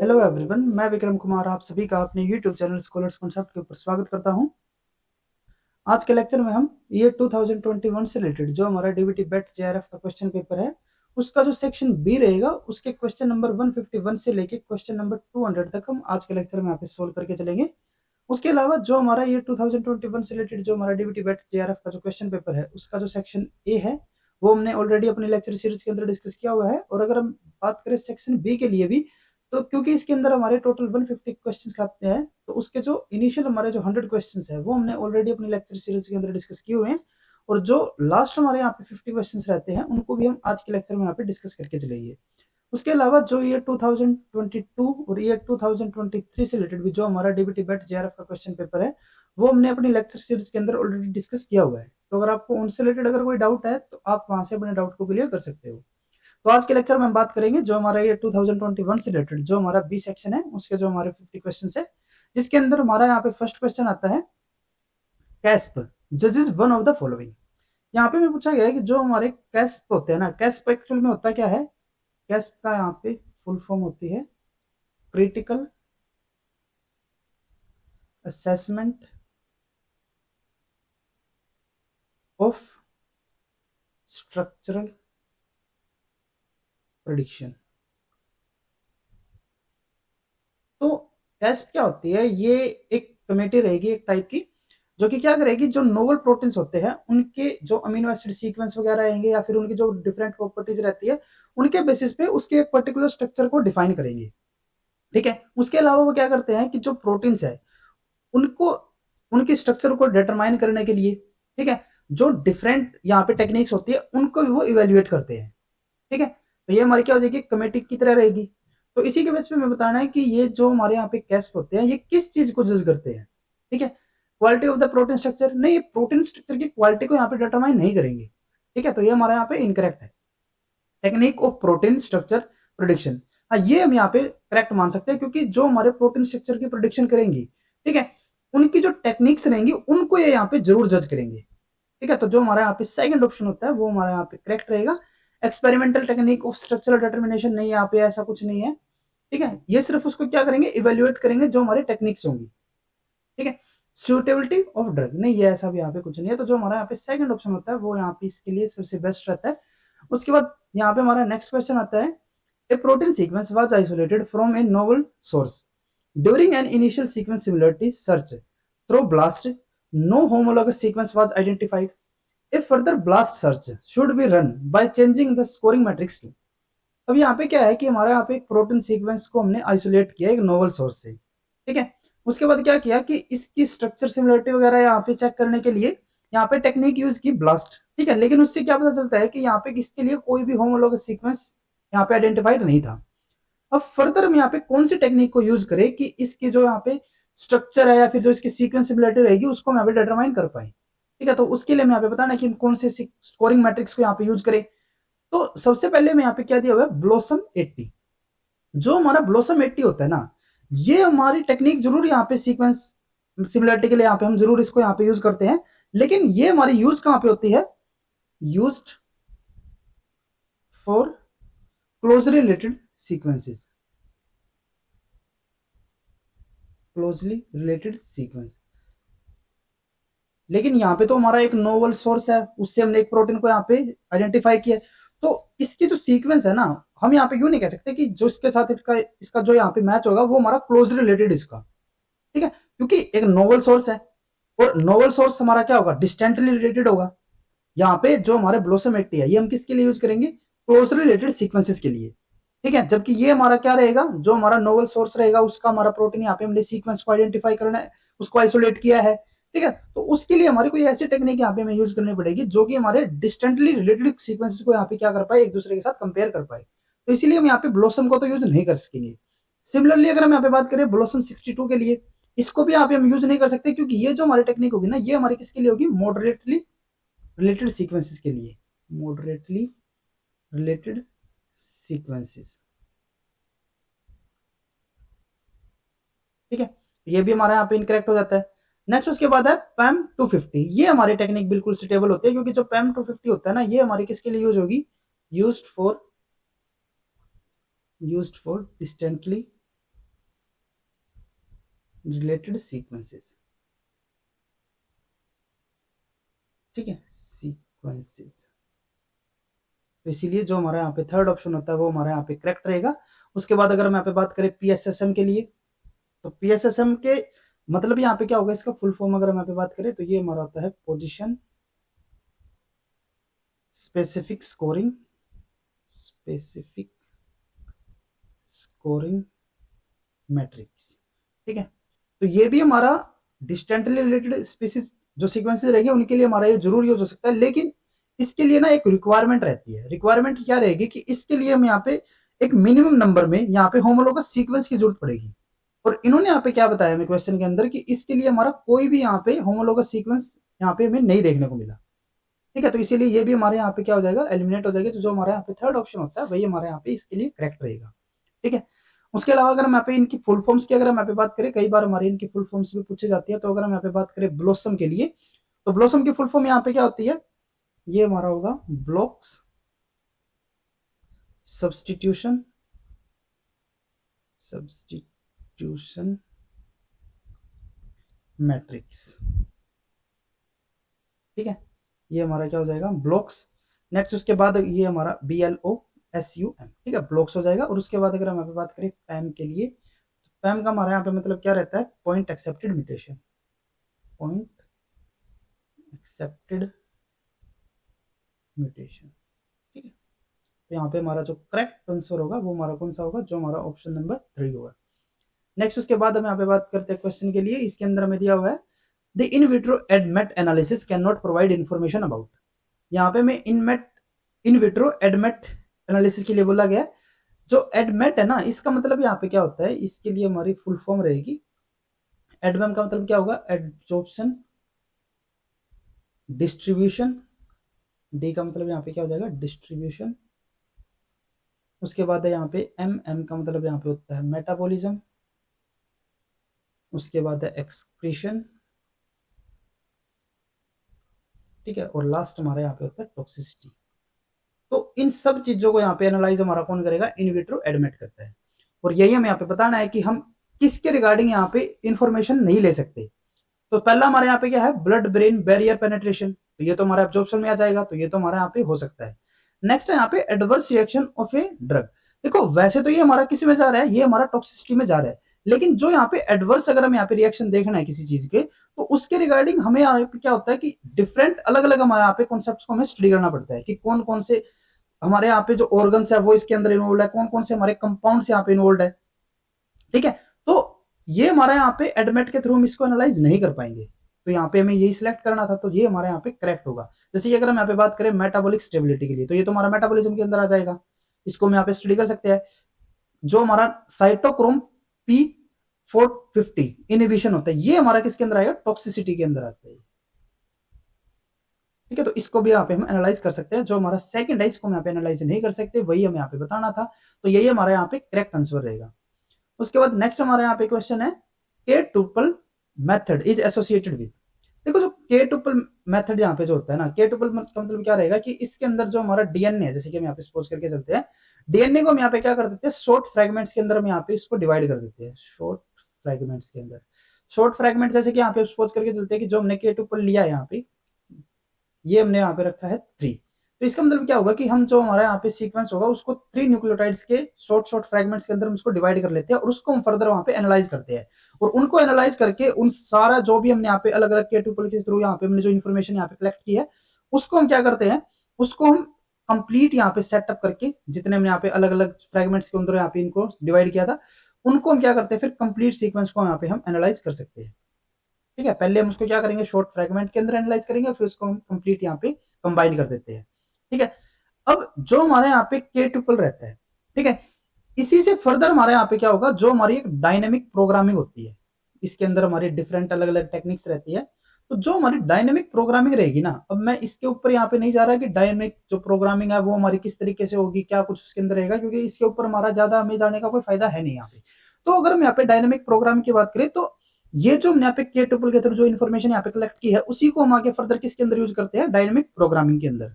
Hello everyone, मैं विक्रम कुमार आप सभी का अपने यूट्यूब चैनल स्कॉलर्स कॉन्सेप्ट के ऊपर स्वागत करता हूं। आज के लेक्चर में हम ईयर 2021 से रिलेटेड जो हमारा डीबीटी बेट जेआरएफ का क्वेश्चन पेपर है उसका जो सेक्शन बी रहेगा उसके क्वेश्चन नंबर 151 से लेके क्वेश्चन नंबर 200 तक हम आज के लेक्चर में यहाँ पे सोल्व करके चलेंगे। उसके अलावा जो हमारा ईयर 2021 से रिलेटेड जो हमारा डीबीटी बेट जेआरएफ का जो क्वेश्चन पेपर है उसका जो सेक्शन ए है वो हमने ऑलरेडी अपनी लेक्चर सीरीज के अंदर डिस्कस किया हुआ है। और अगर हम बात करें सेक्शन बी के लिए भी, तो क्योंकि इसके अंदर हमारे टोटल 150 क्वेश्चंस आते हैं, तो उसके जो इनिशियल हमारे जो 100 क्वेश्चंस है वो हमने ऑलरेडी अपनी लेक्चर सीरीज के अंदर डिस्कस किए हुए हैं। और जो लास्ट हमारे यहाँ पे 50 क्वेश्चंस रहते हैं उनको भी हम आज के लेक्चर में यहाँ पे डिस्कस करके चलेंगे। उसके अलावा जो ईयर 2022 और ईयर 2023 से रिलेटेड भी जो हमारा डीबीटी बेट जेआरएफ का क्वेश्चन पेपर है वो हमने अपनी लेक्चर सीरीज के अंदर ऑलरेडी डिस्कस किया हुआ है। तो अगर आपको उनसे रिलेटेड अगर कोई डाउट है तो आप वहां से अपने डाउट को क्लियर कर सकते हो। तो आज के लेक्चर में हम बात करेंगे जो हमारा ये 2021 से रिलेटेड जो हमारा बी सेक्शन है उसके जो हमारे 50 क्वेश्चन है, जिसके अंदर हमारा यहाँ पे फर्स्ट क्वेश्चन आता है कैस्प जजेस वन ऑफ द फॉलोइंग। यहाँ पे मैं पूछा गया है कि जो हमारे कैस्प होते हैं ना, कैस्प एक्चुअल में होता क्या है। कैस्प का यहाँ पे फुल फॉर्म होती है critical assessment of structural prediction. तो कैस्प क्या होती है, ये एक कमेटी रहेगी एक टाइप की जो कि क्या करेगी, जो नोवल प्रोटीन्स होते हैं उनके जो अमीनो एसिड सीक्वेंस वगैरह रहेंगे या फिर उनकी जो डिफरेंट प्रॉपर्टीज रहती है उनके बेसिस पे उसके एक पर्टिकुलर स्ट्रक्चर को डिफाइन करेंगे। ठीक है, उसके अलावा वो क्या करते हैं कि जो प्रोटीन्स है उनको उनकी स्ट्रक्चर को डिटरमाइन करने के लिए, ठीक है, जो डिफरेंट यहाँ पे टेक्निक्स होती है उनको भी वो इवेल्युएट करते हैं। ठीक है, तो ये हमारी क्या हो जाएगी, कमेटी की तरह रहेगी। तो इसी के बेस पे मैं बताना है कि ये जो हमारे यहाँ पे कैस्प होते हैं ये किस चीज को जज करते हैं। ठीक है, quality of the protein structure नहीं, ये प्रोटीन स्ट्रक्चर की क्वालिटी को यहाँ पे डिटरमाइन नहीं करेंगे। ठीक है, तो ये हमारे यहाँ पे इनकरेक्ट है। Technique of protein structure prediction, हाँ ये हम यहाँ पे करेक्ट मान सकते हैं क्योंकि जो हमारे प्रोटीन स्ट्रक्चर की प्रोडिक्शन करेंगी, ठीक है, उनकी जो टेक्निक्स रहेंगी उनको ये यहाँ पे जरूर जज करेंगे। ठीक है, तो जो हमारा यहाँ पे सेकंड ऑप्शन होता है वो हमारा यहाँ पे करेक्ट रहेगा। Experimental technique of structural determination नहीं, यहाँ पे ऐसा कुछ नहीं है। ठीक है, ये सिर्फ उसको क्या करेंगे, इवेल्युएट करेंगे जो हमारी टेक्निक्स होंगी। ठीक है, सुटेबिलिटी ऑफ ड्रग नहीं, ये ऐसा भी यहाँ पे कुछ नहीं है। तो जो हमारा यहाँ पे सेकंड ऑप्शन होता है वो यहाँ पे इसके लिए सबसे बेस्ट रहता है। उसके बाद यहाँ पे हमारा नेक्स्ट क्वेश्चन आता है, a protein sequence was isolated from a novel source during an initial sequence similarity search through BLAST, no homologous sequence was identified, a further BLAST search should be run by changing the scoring matrix to. अब यहाँ पे क्या है कि हमारा यहाँ पे एक प्रोटीन सीक्वेंस को हमने आइसोलेट किया एक नोवल सोर्स से। ठीक है, उसके बाद क्या किया कि इसकी स्ट्रक्चर सिमिलरिटी वगैरह यहाँ पे चेक करने के लिए यहाँ पे टेक्निक यूज की ब्लास्ट। ठीक है, लेकिन उससे क्या पता चलता है कि यहाँ पे इसके लिए कोई भी होमोलॉगस सीक्वेंस यहाँ पे आइडेंटिफाइड नहीं था। अब फर्दर हम यहाँ पे कौन सी टेक्निक को यूज करें कि इसकी जो यहाँ पे स्ट्रक्चर है या फिर जो इसकी सीक्वेंस सिमिलरिटी रहेगी उसको हम यहाँ पे डिटरमाइन कर पाए। ठीक है, तो उसके लिए हम यहाँ पे बताना है कि कौन से स्कोरिंग मैट्रिक्स को यहाँ पे यूज करें। तो सबसे पहले मैं यहाँ पे क्या दिया हुआ है, ब्लॉसम 80। जो हमारा ब्लॉसम 80 होता है ना, ये हमारी टेक्निक जरूर यहाँ पे सीक्वेंस सिमिलरिटी के लिए यहाँ पे हम जरूर इसको यहाँ पे यूज करते हैं, लेकिन ये हमारी यूज कहाँ पे होती है, used for closely related sequences, closely related sequence. लेकिन यहाँ पे तो हमारा एक नोवल सोर्स है, उससे हमने एक प्रोटीन को यहाँ पे आइडेंटिफाई किया। तो इसकी जो सीक्वेंस है ना, हम यहाँ पे यूं नहीं कह सकते कि जो इसके साथ इसका जो यहाँ पे मैच होगा वो हमारा क्लोजली रिलेटेड इसका। ठीक है, क्योंकि एक नोवल सोर्स है और नोवल सोर्स हमारा क्या होगा, डिस्टेंटली रिलेटेड होगा। यहाँ पे जो हमारे ब्लॉसम 80 है ये हम किसके लिए यूज करेंगे, क्लोजली रिलेटेड सीक्वेंसेस के लिए। ठीक है, जबकि ये हमारा क्या रहेगा, जो हमारा नोवल सोर्स रहेगा उसका हमारा प्रोटीन यहाँ पे हमने सीक्वेंस को आइडेंटिफाई करना है, उसको आइसोलेट किया है। ठीक है, तो उसके लिए हमारी कोई ऐसी टेक्निक यहाँ पे हमें यूज करनी पड़ेगी जो कि हमारे डिस्टेंटली रिलेटेड सीक्वेंसेस को यहाँ पे क्या कर पाए, एक दूसरे के साथ कंपेयर कर पाए। तो इसीलिए हम यहाँ पे ब्लॉसम को तो यूज नहीं कर सकेंगे। सिमिलरली अगर हम यहाँ पे बात करें ब्लॉसम 62 के लिए, इसको भी यहाँ पे हम यूज नहीं कर सकते क्योंकि ये जो हमारी टेक्निक होगी ना ये हमारी किसके लिए होगी, मॉडरेटली रिलेटेड सीक्वेंसेस के लिए, मॉडरेटली रिलेटेड सीक्वेंसेस। ठीक है, ये भी हमारा यहाँ पे इनकरेक्ट हो जाता है। नेक्स्ट उसके बाद है पैम 250, ये हमारी टेक्निक बिल्कुल सुटेबल होती है क्योंकि जो पैम 250 होता है ना ये हमारी किसके लिए यूज होगी, used for distantly related sequences, ठीक है, सीक्वेंसेस। तो इसीलिए जो हमारा यहाँ पे थर्ड ऑप्शन होता है वो हमारा यहाँ पे करेक्ट रहेगा। उसके बाद अगर हम यहाँ पे बात करें पीएसएसएम के लिए, तो पीएसएसएम के मतलब यहाँ पे क्या होगा, इसका फुल फॉर्म अगर हम यहाँ पे बात करें तो ये हमारा होता है position specific scoring, specific scoring matrix, ठीक है। तो ये भी हमारा डिस्टेंटली रिलेटेड स्पीसीज जो सीक्वेंसेस रहेंगे उनके लिए हमारा ये जरूर यूज हो सकता है, लेकिन इसके लिए ना एक रिक्वायरमेंट रहती है। रिक्वायरमेंट क्या रहेगी कि इसके लिए हम यहाँ पे एक मिनिमम नंबर में यहाँ पे होमोलोगस सीक्वेंस की जरूरत पड़ेगी। और इन्होंने यहाँ पे क्या बताया हमें क्वेश्चन के अंदर कि इसके लिए हमारा कोई भी यहाँ पे होमोलोगस सीक्वेंस यहाँ पे हमें नहीं देखने को मिला, ठीक है। तो इसीलिए ये भी हमारे यहाँ पे क्या हो जाएगा, एलिमिनेट हो जाएगा। तो जो हमारे यहाँ पे थर्ड ऑप्शन होता है वही हमारे यहाँ पे इसके लिए करेक्ट रहेगा, ठीक है। उसके अलावा अगर हम यहाँ पे इनकी फुल फॉर्म्स की अगर हम यहाँ पे बात करें, कई बार हमारी इनकी फुल फॉर्म्स भी पूछी जाती है। तो अगर हम यहाँ पे बात करें ब्लॉसम के लिए, तो ब्लॉसम की फुल फॉर्म यहाँ पे क्या होती है, ये हमारा होगा ब्लॉक्स सब्सटीट्यूशन, सब्सटीट्यूशन मैट्रिक्स, ठीक है। ये हमारा क्या हो जाएगा, ब्लॉक्स। नेक्स्ट उसके बाद ये हमारा BLOSUM, ठीक है, ब्लॉक्स हो जाएगा। और उसके बाद अगर हम यहाँ पे बात करें पैम के लिए, तो पैम का हमारे यहाँ पे मतलब क्या रहता है, point accepted mutation, point accepted mutation, ठीक है। तो यहाँ पे हमारा जो करेक्ट आंसर होगा वो हमारा कौन सा होगा, जो हमारा ऑप्शन नंबर 3 होगा। नेक्स्ट उसके बाद हम यहाँ पे बात करते हैं क्वेश्चन के लिए, इसके अंदर हमें दिया हुआ है the in vitro ADMET analysis can not provide information about. यहाँ पे मैं इन विट्रो एडमेट एनालिसिस के लिए बोला गया। जो एडमेट है ना, इसका मतलब यहाँ पे क्या होता है, इसके लिए हमारी फुल फॉर्म रहेगी, एडमेम का मतलब क्या होगा, एडजॉर्प्शन डिस्ट्रीब्यूशन, डी का मतलब यहाँ पे क्या हो जाएगा, डिस्ट्रीब्यूशन। उसके बाद है यहाँ पे एम का मतलब यहाँ पे होता है मेटाबॉलिज्म। उसके बाद है एक्सक्रीशन, ठीक है। और लास्ट हमारा यहाँ पे होता है टॉक्सिसिटी। तो इन सब चीजों को यहाँ पे एनालाइज हमारा कौन करेगा, इन विट्रो एडमिट करता है। और यही हमें यहाँ पे बताना है कि हम किसके रिगार्डिंग यहाँ पे इंफॉर्मेशन नहीं ले सकते। तो पहला हमारे यहाँ पे क्या है, ब्लड ब्रेन बैरियर पेनेट्रेशन, तो ये तो हमारे एब्जॉर्प्शन में आ जाएगा, तो ये तो हमारे यहाँ पे हो सकता है। नेक्स्ट है यहाँ पे adverse reaction of a drug. देखो वैसे तो ये हमारा किस में जा रहा है, ये हमारा टॉक्सिसिटी में जा रहा है, लेकिन जो यहाँ पे एडवर्स अगर हम यहाँ पे रिएक्शन देखना है किसी चीज के, तो उसके रिगार्डिंग हमें यहाँ पे क्या होता है कि डिफरेंट अलग अलग हमारे यहाँ पे कॉन्सेप्ट को हमें स्टडी करना पड़ता है कि कौन कौन से हमारे यहाँ पे जो ऑर्गन्स है वो इसके अंदर इन्वॉल्व है, कौन कौन से हमारे कंपाउंड्स यहाँ पे इन्वॉल्व है, ठीक है। तो ये हमारे यहाँ पे एडमेट के थ्रू हम इसको एनालाइज नहीं कर पाएंगे, तो यहाँ पे हमें यही सिलेक्ट करना था, तो ये हमारे यहाँ पे करेक्ट होगा। जैसे कि अगर हम यहाँ पे बात करें मेटाबॉलिक स्टेबिलिटी के लिए, तो ये तो हमारा मेटाबॉलिज्म के अंदर आ जाएगा, इसको हम यहाँ पे स्टडी कर सकते हैं। जो हमारा साइटोक्रोम P450 इनहिबिशन होता है, ये हमारा किसके अंदर आएगा, टॉक्सिसिटी के अंदर आता है, ठीक है। तो इसको भी यहाँ पे हम एनालाइज कर सकते हैं। जो हमारा सेकंड है इसको हम यहाँ पे एनालाइज नहीं कर सकते, वही हमें यहाँ पे बताना था, तो यही हमारे यहाँ पे करेक्ट आंसर रहेगा। उसके बाद नेक्स्ट हमारे यहाँ पे क्वेश्चन है के tuple method is associated with. देखो जो के टुपल मेथड यहाँ पे जो होता है ना, के टुपल का मतलब क्या रहेगा कि इसके अंदर जो हमारा डीएनए है, जैसे कि हम यहाँ पे सपोज करके चलते हैं, डीएनए को हम यहाँ पे क्या कर देते हैं, शॉर्ट फ्रेगमेंट्स के अंदर हम यहाँ पे इसको डिवाइड कर देते हैं, शॉर्ट फ्रेगमेंट्स के अंदर। शॉर्ट फ्रेगमेंट जैसे कि यहाँ पे सपोज करके चलते हैं कि जो हमने के टुपल लिया है यहाँ पे, ये हमने यहाँ पे रखा है 3। तो इसका मतलब क्या होगा कि हम जो हमारा यहाँ पे सीक्वेंस होगा उसको 3 न्यूक्लियोटाइड्स के शॉर्ट शॉर्ट फ्रेगमेंट्स के अंदर हम उसको डिवाइड कर लेते हैं और उसको हम फर्दर वहाँ पे एनालाइज करते हैं। और उनको एनालाइज करके उन सारा जो भी हमने यहाँ पे अलग अलग के ट्यूपल के थ्रू यहाँ पे हमने जो इन्फॉर्मेशन यहाँ पे कलेक्ट की है, उसको हम क्या करते हैं, उसको हम कंप्लीट यहाँ पे सेटअप करके, जितने हमने यहाँ पे अलग अलग फ्रेगमेंट्स के अंदर यहाँ पे इनको डिवाइड किया था, उनको हम क्या करते हैं, फिर कंप्लीट सीक्वेंस को यहाँ पे हम एनालाइज कर सकते हैं, ठीक है। पहले हम उसको क्या करेंगे, शॉर्ट फ्रेगमेंट के अंदर एनालाइज करेंगे, फिर उसको हम कंप्लीट यहाँ पे कंबाइन कर देते हैं, ठीक है। अब जो हमारे यहाँ पे के ट्रिपल रहता है, ठीक है, इसी से फर्दर हमारे यहाँ पे क्या होगा, जो हमारी एक डायनेमिक प्रोग्रामिंग होती है, इसके अंदर हमारी डिफरेंट अलग अलग टेक्निक्स रहती है। तो जो हमारी डायनेमिक प्रोग्रामिंग रहेगी ना, अब मैं इसके ऊपर यहाँ पे नहीं जा रहा कि डायनेमिक जो प्रोग्रामिंग है वो हमारी किस तरीके से होगी, क्या कुछ उसके अंदर रहेगा, क्योंकि इसके ऊपर हमारा ज्यादा हमें जाने का कोई फायदा है नहीं यहाँ पे। तो अगर हम यहाँ पे डायनेमिक प्रोग्रामिंग की बात करें, तो ये जो हमने यहाँ पे के ट्रिपल के थ्रू जो इन्फॉर्मेशन यहाँ पे कलेक्ट की है, उसी को हम आगे फर्दर किसके अंदर यूज करते हैं, डायनेमिक प्रोग्रामिंग के अंदर,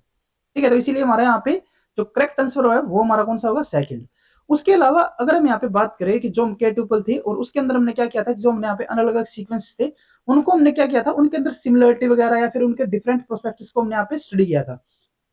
ठीक है। तो इसीलिए हमारे यहाँ पे जो करेक्ट आंसर है वो हमारा कौन सा होगा, सेकंड। उसके अलावा अगर हम यहाँ पे बात करें कि जो के ट्यूपल थी और उसके अंदर हमने क्या किया था, जो हमने यहाँ पे अलग अलग सीक्वेंस थे उनको हमने क्या किया था, उनके अंदर सिमिलरिटी वगैरह या फिर उनके डिफरेंट प्रोस्पेक्टिव्स को हमने यहाँ पे स्टडी किया था।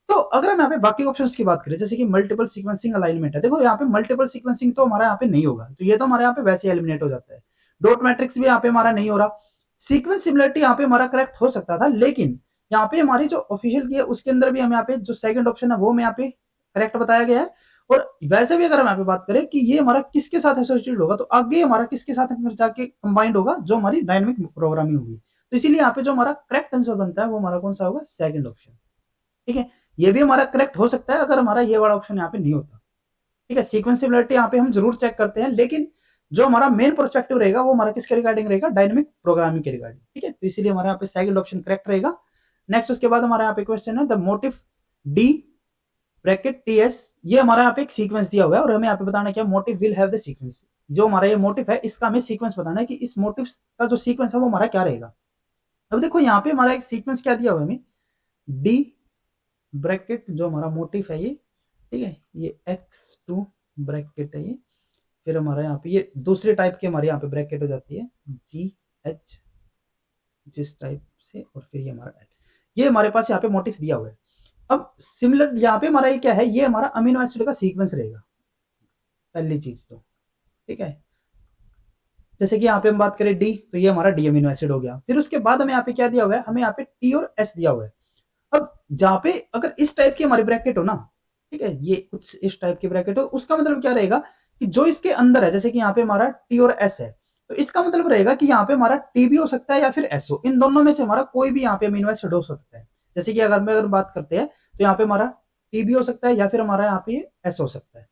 तो अगर हम यहाँ पे बाकी ऑप्शंस की बात करें, जैसे कि मल्टीपल सीक्वेंसिंग अलाइनमेंट है, देखो यहाँ पे मल्टीपल सीक्वेंसिंग तो हमारा यहाँ पे नहीं होगा, तो ये तो हमारे यहाँ पे वैसे एलिमिनेट हो जाता है। डॉट मैट्रिक्स भी यहाँ पे हमारा नहीं हो रहा। सीक्वेंस सिमिलरिटी यहाँ पे हमारा करेक्ट हो सकता था, लेकिन यहाँ पे हमारी जो ऑफिशियल की है उसके अंदर भी हम यहाँ पे जो सेकंड ऑप्शन है वो हमें यहाँ पे करेक्ट बताया गया है। और वैसे भी अगर हम यहाँ पे बात करें कि ये हमारा किसके साथ एसोसिएटेड होगा, तो आगे हमारा किसके साथ जाके कंबाइंड होगा, जो हमारी डायनेमिक प्रोग्रामिंग होगी। तो इसीलिए यहाँ पे जो हमारा करेक्ट आंसर बनता है वो हमारा कौन सा होगा, सेकंड ऑप्शन। ठीक है, ये भी हमारा करेक्ट हो सकता है अगर हमारा ये वाला ऑप्शन यहाँ पे नहीं होता। ठीक है, सीक्वेंसिबिलिटी यहाँ पे हम जरूर चेक करते हैं, लेकिन जो हमारा मेन पर्सपेक्टिव रहेगा वो हमारा किसके रिगार्डिंग रहेगा, डायनेमिक प्रोग्रामिंग के रिगार्डिंग। ठीक है, तो इसीलिए हमारे यहाँ पे सेकंड ऑप्शन करेक्ट रहेगा। नेक्स्ट उसके बाद हमारे यहाँ पे क्वेश्चन है the motive D bracket T S, ये हमारा यहाँ पे एक सीक्वेंस दिया हुआ है और हमें यहाँ पे बताना क्या, motive will have the sequence. जो हमारा ये मोटिव है इसका हमें सीक्वेंस बताना है कि इस मोटिव का जो सीक्वेंस है वो हमारा क्या रहेगा। अब देखो यहाँ पे हमारा एक सीक्वेंस क्या दिया हुआ है हमें, डी ब्रैकेट जो हमारा मोटिव है ये, ठीक है, ये x2 ब्रैकेट है ये, फिर हमारा यहाँ पे ये दूसरे टाइप के हमारे यहाँ पे ब्रैकेट हो जाती है जी एच जिस टाइप से, और फिर ये हमारा एल, ये हमारे पास यहाँ पे मोटिव दिया हुआ है। अब सिमिलर यहाँ पे हमारा ये क्या है, ये हमारा अमीनो एसिड का सीक्वेंस रहेगा पहली चीज तो। ठीक है, जैसे कि यहाँ पे हम बात करें डी, तो ये हमारा डी अमीनो एसिड हो गया। फिर उसके बाद हमें यहाँ पे क्या दिया हुआ है, हमें यहाँ पे टी और एस दिया हुआ है। अब जहाँ पे अगर इस टाइप की हमारी ब्रैकेट हो ना, ठीक है, ये कुछ इस टाइप की ब्रैकेट हो, उसका मतलब क्या रहेगा कि जो इसके अंदर है, जैसे कि यहाँ पे हमारा टी और एस है, तो इसका मतलब रहेगा कि यहाँ पे हमारा टी भी हो सकता है या फिर एस हो, इन दोनों में से हमारा कोई भी यहाँ पे अमीनो एसिड हो सकता है। जैसे कि अगर बात करते हैं तो यहाँ पे हमारा टी भी हो सकता है या फिर हमारा यहाँ पे एस हो सकता है।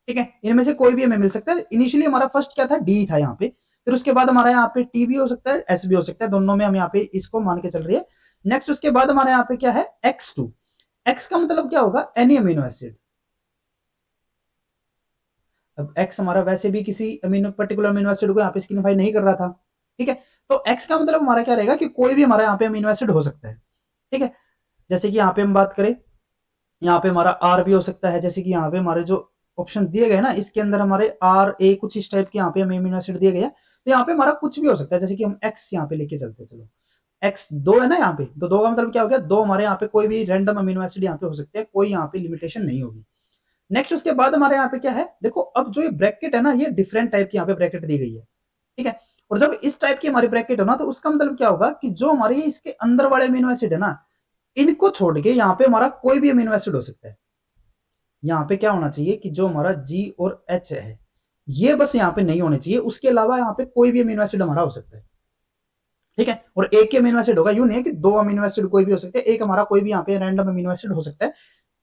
ठीक है, इनमें से कोई भी हमें मिल सकता है। इनिशियली हमारा फर्स्ट क्या था, डी था यहाँ पे, फिर उसके बाद हमारा यहाँ पे टी भी हो सकता है, एस भी हो सकता है, दोनों में हम यहाँ पे इसको मान के चल रही है। नेक्स्ट उसके बाद हमारे यहाँ पे क्या है, x2, x का मतलब क्या होगा, एनी अमीनो एसिड। अब x हमारा वैसे भी किसी अमीनो पर्टिकुलर अमीनो एसिड को यहाँ पे सिग्निफाई नहीं कर रहा था। ठीक है, तो x का मतलब हमारा क्या रहेगा कि कोई भी हमारा यहाँ पे अमीनो एसिड हो सकता है। ठीक है, जैसे कि यहाँ पे हम बात करें, यहाँ पे हमारा आर भी हो सकता है, जैसे कि यहाँ पे हमारे जो ऑप्शन दिए गए ना इसके अंदर हमारे आर ए कुछ इस टाइप के यहाँ पे हमें अमीनो एसिड दिए गए हैं, तो यहाँ पे हमारा कुछ भी हो सकता है। जैसे कि हम एक्स यहाँ पे लेके चलते हैं, चलो एक्स दो है ना यहाँ पे, तो दो का मतलब क्या हो गया, दो हमारे यहाँ पे कोई भी रैंडम अमीनो एसिड यहाँ पे हो सकते हैं, कोई यहाँ पे लिमिटेशन नहीं होगी। नेक्स्ट उसके बाद हमारे यहाँ पे क्या है, देखो अब जो ये ब्रैकेट है ना, ये डिफरेंट टाइप की यहाँ पे ब्रैकेट दी गई है। ठीक है, और जब इस टाइप की हमारी ब्रैकेट हो ना, तो उसका मतलब क्या होगा कि जो हमारे इसके अंदर वाले अमीनो एसिड है ना, इनको छोड़ के यहाँ पे हमारा कोई भी अमीनो एसिड हो सकता है। यहाँ पे क्या होना चाहिए कि जो हमारा जी और एच है ये बस यहाँ पे नहीं होने चाहिए, उसके अलावा यहाँ पे कोई भी अमीनो एसिड हमारा हो सकता है। ठीक है, और एक ही अमीनो एसिड होगा, यूं नहीं है कि दो अमीनो एसिड कोई भी हो सकते हैं, एक हमारा कोई भी यहाँ पे रैंडम अमीनो एसिड हो सकता है।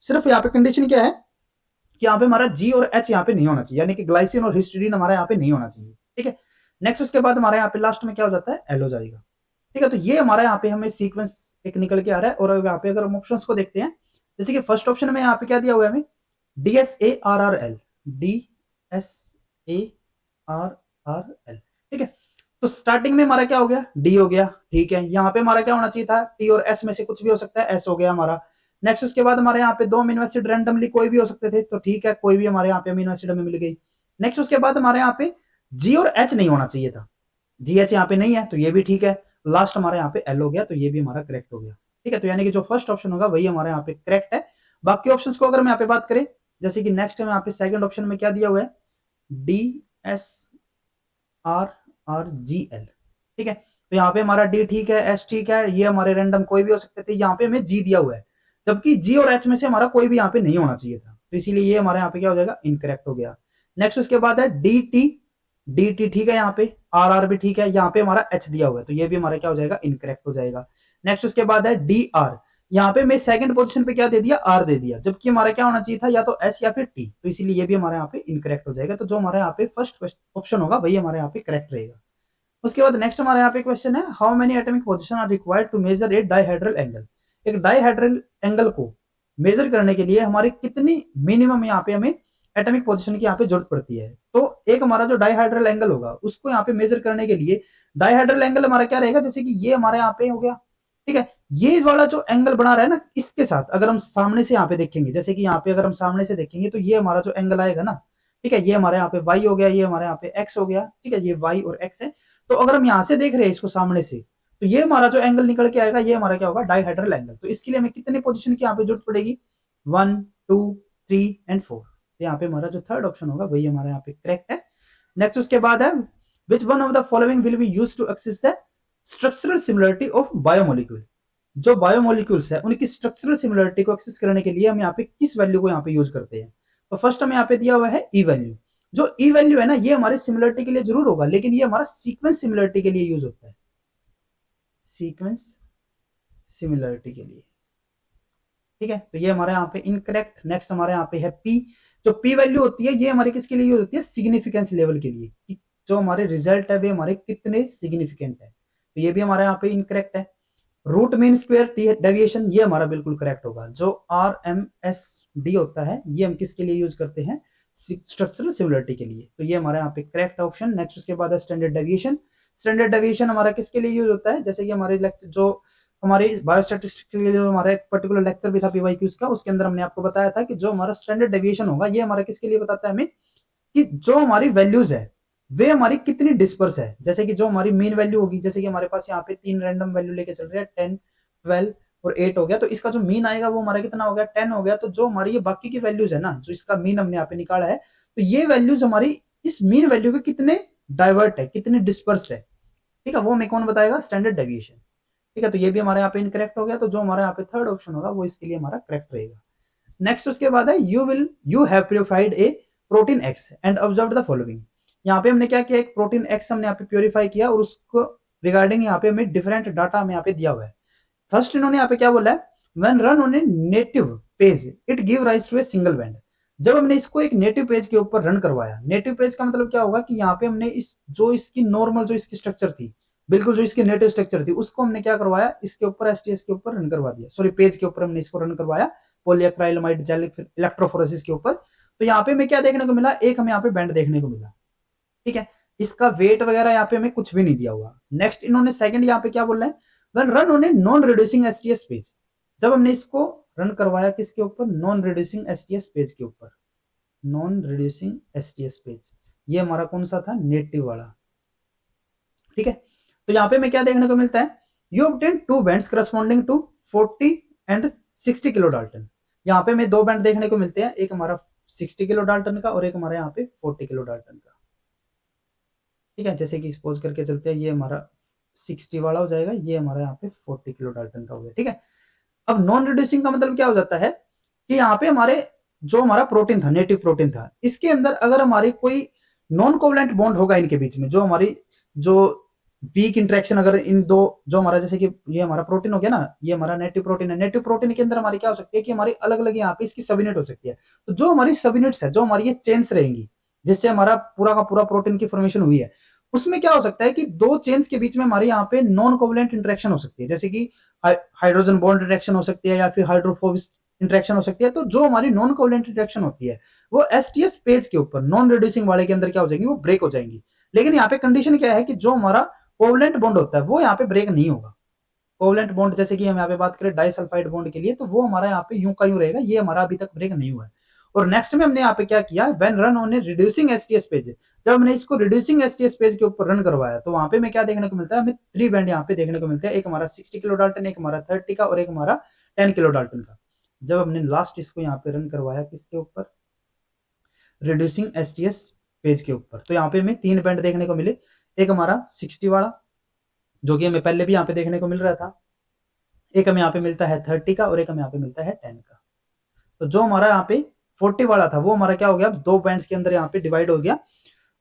सिर्फ यहाँ पे कंडीशन क्या है कि यहाँ पे हमारा जी और एच यहाँ पे नहीं होना चाहिए, यानी कि ग्लाइसिन और हिस्टीडीन हमारा यहाँ पे नहीं होना चाहिए। ठीक है, नेक्स्ट उसके बाद हमारे यहाँ पे लास्ट में क्या हो जाता है, एल हो जाएगा। ठीक है, तो ये हमारा यहाँ पे हमें सीक्वेंस एक निकल के आ रहा है। और यहाँ पे अगर हम ऑप्शंस को देखते हैं, जैसे कि फर्स्ट ऑप्शन में यहाँ पे क्या दिया हुआ है हमें, D S A R R L, D S A R R L. ठीक है, तो स्टार्टिंग में हमारा क्या हो गया, डी हो गया। ठीक है, यहाँ पे हमारा क्या होना चाहिए था, टी और एस में से कुछ भी हो सकता है, एस हो गया हमारा। नेक्स्ट उसके बाद हमारे यहाँ पे दो अमीनो एसिड रैंडमली कोई भी हो सकते थे, तो ठीक है, कोई भी हमारे यहाँ पे अमीनो एसिड हमें मिल गई। नेक्स्ट उसके बाद हमारे यहाँ पे जी और एच नहीं होना चाहिए था, जी एच यहाँ पे नहीं है, तो ये भी ठीक है। लास्ट हमारे यहाँ पे एल हो गया, तो ये भी हमारा करेक्ट हो गया। ठीक है, तो यानी कि जो फर्स्ट ऑप्शन होगा वही हमारे यहाँ पे करेक्ट है। बाकी ऑप्शंस को अगर हम यहाँ पे बात करें, जैसे कि नेक्स्ट में यहाँ पे सेकंड ऑप्शन में क्या दिया हुआ है, D S R R G L. ठीक है, तो यहाँ पे हमारा डी ठीक है, एस ठीक है, ये हमारे रैंडम कोई भी हो सकते थे, यहाँ पे हमें जी दिया हुआ है, जबकि जी और एच में से हमारा कोई भी यहाँ पे नहीं होना चाहिए था, तो इसीलिए ये हमारे यहाँ पे क्या हो जाएगा, इनकरेक्ट हो गया। नेक्स्ट उसके बाद है डी टी, डी टी ठीक है, यहाँ पे आर आर भी ठीक है, यहाँ पे हमारा एच दिया हुआ है, तो ये भी हमारा क्या हो जाएगा, इनकरेक्ट हो जाएगा। नेक्स्ट उसके बाद है डी आर, यहाँ पे मैं सेकंड पोजीशन पे क्या दे दिया, आर दे दिया, जबकि हमारा क्या होना चाहिए था, या तो एस या फिर टी, तो इसीलिए ये भी हमारे यहाँ पे इनकरेक्ट हो जाएगा। तो जो हमारे यहाँ पे फर्स्ट ऑप्शन होगा वही हमारे यहाँ पे करेक्ट रहेगा। उसके बाद नेक्स्ट हमारे यहाँ पे क्वेश्चन है, how many atomic position are required to measure a dihedral angle. एक डाइहेड्रल एंगल को मेजर करने के लिए हमारी कितनी मिनिमम यहाँ पे हमें एटॉमिक पोजीशन की यहाँ पे जरूरत पड़ती है। तो एक हमारा जो डाइहाइड्रल एंगल होगा उसको यहाँ पे मेजर करने के लिए, डाइहाइड्रल एंगल हमारा क्या रहेगा, जैसे कि ये हमारे यहाँ पे हो गया। ठीक है, ये वाला जो एंगल बना रहा है ना, इसके साथ अगर हम सामने से यहाँ पे देखेंगे, जैसे कि यहाँ पे अगर हम सामने से देखेंगे तो ये हमारा जो एंगल आएगा ना, ठीक है, ये हमारे यहाँ पे y हो गया, ये हमारे यहाँ पे x हो गया, ठीक है, ये y और x है। तो अगर हम यहाँ से देख रहे हैं इसको सामने से, तो ये हमारा जो एंगल निकल के आएगा, ये हमारा क्या होगा, डाइहेड्रल एंगल। तो इसके लिए हमें कितने पोजीशन की यहाँ पे जरूरत पड़ेगी, 1 2 3 एंड 4। तो यहाँ पे हमारा जो थर्ड ऑप्शन होगा वही हमारा यहाँ पे करेक्ट है। नेक्स्ट उसके बाद है, which one of the following will be used to access the structural similarity of biomolecule. जो बायोमोलिक्यूल्स है उनकी स्ट्रक्चरल सिमिलरिटी को एक्सेस करने के लिए हम यहाँ पे किस वैल्यू को यहाँ पे यूज करते हैं। तो फर्स्ट हमें यहाँ पे दिया हुआ है ई वैल्यू। जो ई वैल्यू है ना, ये हमारे सिमिलरिटी के लिए जरूर होगा, लेकिन ये हमारा सीक्वेंस सिमिलरिटी के लिए यूज होता है, सीक्वेंस सिमिलरिटी के लिए। ठीक है, तो ये हमारे यहाँ पे इनकरेक्ट। नेक्स्ट हमारे यहाँ पे है पी। जो पी वैल्यू होती है, ये हमारे किसके लिए यूज होती है, सिग्निफिकेंस लेवल के लिए, कि जो हमारे रिजल्ट है वे हमारे कितने सिग्निफिकेंट है। तो ये भी हमारे यहाँ पे इनकरेक्ट है। रूट मीन स्क्वायर डेविएशन, ये हमारा बिल्कुल करेक्ट होगा। जो RMSD होता है, ये हम किसके लिए यूज करते हैं, स्ट्रक्चरल सिमिलरिटी के लिए। तो ये हमारे यहाँ पे करेक्ट ऑप्शन। नेक्स्ट उसके बाद है स्टैंडर्ड डेविएशन। स्टैंडर्ड डेविएशन हमारा किसके लिए यूज होता है, जैसे कि हमारे लेक्चर जो हमारे बायोस्टैटिस्टिक्स के लिए जो हमारा एक पर्टिकुलर लेक्चर भी था PYQs का, उसके अंदर हमने आपको बताया था कि जो हमारा स्टैंडर्ड डेविएशन होगा, ये हमारा किसके लिए बताता है हमें, कि जो हमारी वैल्यूज है वे हमारी कितनी डिस्पर्स है। जैसे कि जो हमारी मीन वैल्यू होगी, जैसे कि हमारे पास यहाँ पे 3 रैंडम वैल्यू लेके चल रहे हैं, 10 12 और 8 हो गया, तो इसका जो मीन आएगा वो हमारा कितना हो गया, 10 हो गया। तो जो हमारी ये बाकी की वैल्यूज है ना, जो इसका मीन हमने यहाँ पे निकाला है, तो ये वैल्यूज हमारी इस मीन वैल्यू के कितने डाइवर्ट है, कितने डिस्पर्स्ड है, ठीक है, वो हमें कौन बताएगा, स्टैंडर्ड डेविएशन। ठीक है, तो ये भी हमारे यहाँ पे इनकरेक्ट हो गया। तो जो हमारे यहाँ पे थर्ड ऑप्शन होगा वो इसके लिए हमारा करेक्ट रहेगा। नेक्स्ट उसके बाद है, you have purified A protein x and observe the following. यहाँ पे हमने क्या किया, एक प्रोटीन एक्स हमने यहाँ पे प्योरीफाई किया, और उसको रिगार्डिंग यहाँ पे हमें डिफरेंट डाटा हमें यहाँ पे दिया हुआ है। फर्स्ट इन्होंने यहाँ पे क्या बोला है, when run on a native page it give rise to a single band. जब हमने इसको एक नेटिव पेज के ऊपर रन करवाया, नेटिव पेज का मतलब क्या होगा, कि यहाँ पे हमने इस जो इसकी नॉर्मल जो इसकी स्ट्रक्चर थी, बिल्कुल जो इसकी नेटिव स्ट्रक्चर थी, उसको हमने क्या करवाया, इसके ऊपर STS के ऊपर रन करवा दिया, सॉरी पेज के ऊपर हमने इसको रन करवाया, पॉलीएक्राइलमाइड जेल इलेक्ट्रोफोरेसिस के ऊपर। तो यहाँ पे हमें क्या देखने को मिला, एक हमें यहाँ पे बैंड देखने को मिला। ठीक है, इसका वेट वगैरह यहाँ पे हमें कुछ भी नहीं दिया हुआ। नेक्स्ट इन्होंने सेकंड यहाँ पे क्या बोला है, when run on a non reducing STS page. जब हमने इसको रन करवाया किसके ऊपर, नॉन रिड्यूसिंग STS पेज के ऊपर, नॉन रिड्यूसिंग STS पेज, ये हमारा कौन सा था, नेटिव वाला। ठीक है, तो यहाँ पे हमें क्या देखने को मिलता है, you obtain 2 bands corresponding to 40 and 60 kilo dalton. यहाँ पे हमें 2 बैंड देखने को मिलते हैं, एक हमारा 60 किलो डाल्टन का और एक हमारे यहाँ पे 40 किलो डाल्टन का। ठीक है, जैसे कि सपोज करके चलते हैं, ये हमारा 60 वाला हो जाएगा, ये हमारा यहाँ पे 40 किलो डाल्टन का हो गया। ठीक है, अब नॉन रिड्यूसिंग का मतलब क्या हो जाता है, कि यहाँ पे हमारे जो हमारा प्रोटीन था, नेटिव प्रोटीन था, इसके अंदर अगर हमारी कोई नॉन कोवलेंट बॉन्ड होगा इनके बीच में, जो हमारी जो वीक इंटरेक्शन अगर इन दो, जो हमारा जैसे कि ये हमारा प्रोटीन हो गया ना, ये हमारा नेटिव प्रोटीन है, नेटिव प्रोटीन के अंदर हमारी क्या हो सकती है, कि हमारी अलग अलग यहाँ पे इसकी सब यूनिट हो सकती है। तो जो हमारी सब यूनिट्स है, जो हमारी ये चेन्स रहेंगी, जिससे हमारा पूरा का पूरा प्रोटीन की फॉर्मेशन हुई है, उसमें क्या हो सकता है कि दो चेन्स के बीच में हमारे यहाँ पे नॉन कोवलेंट इंटरेक्शन हो सकती है, जैसे कि हाइड्रोजन बॉन्ड इंटरेक्शन हो सकती है, या फिर हाइड्रोफोबिक इंटरेक्शन हो सकती है। तो जो हमारी नॉन कोवलेंट इंटरेक्शन होती है, वो STS पेज के ऊपर नॉन रिड्यूसिंग वाले के अंदर क्या हो जाएंगी, वो ब्रेक हो जाएंगी। लेकिन यहाँ पे कंडीशन क्या है, कि जो हमारा कोवलेंट बॉन्ड होता है वो यहाँ पे ब्रेक नहीं होगा। कोवलेंट बॉन्ड जैसे कि हम यहाँ पे बात करें डाइसल्फाइड बॉन्ड के लिए, तो वो हमारा यहाँ पे यूं का यूं रहेगा, ये हमारा अभी तक ब्रेक नहीं हुआ है। और नेक्स्ट में हमने यहाँ पे क्या किया, when run on a reducing STS page. जब हमने इसको रिड्यूसिंग STS पेज के ऊपर रन करवाया, तो वहां पे हमें क्या देखने को मिलता है, हमें 3 बैंड यहाँ पे देखने को मिलता है, एक हमारा 60 किलो डाल्टन, एक हमारा 30 का और एक हमारा 10 किलो डाल्टन का। जब हमने लास्ट इसको यहाँ पे रन करवाया किसके ऊपर, रिड्यूसिंग STS पेज के ऊपर, तो यहाँ पे हमें 3 बैंड देखने को मिले, एक हमारा 60 वाला जो कि हमें पहले भी यहाँ पे देखने को मिल रहा था, एक हमें यहाँ पे मिलता है 30 का और एक हमें यहाँ पे मिलता है 10 का। तो जो हमारा यहाँ पे 40 वाला था वो हमारा क्या हो गया, 2 बैंड्स के अंदर यहाँ पे डिवाइड हो गया।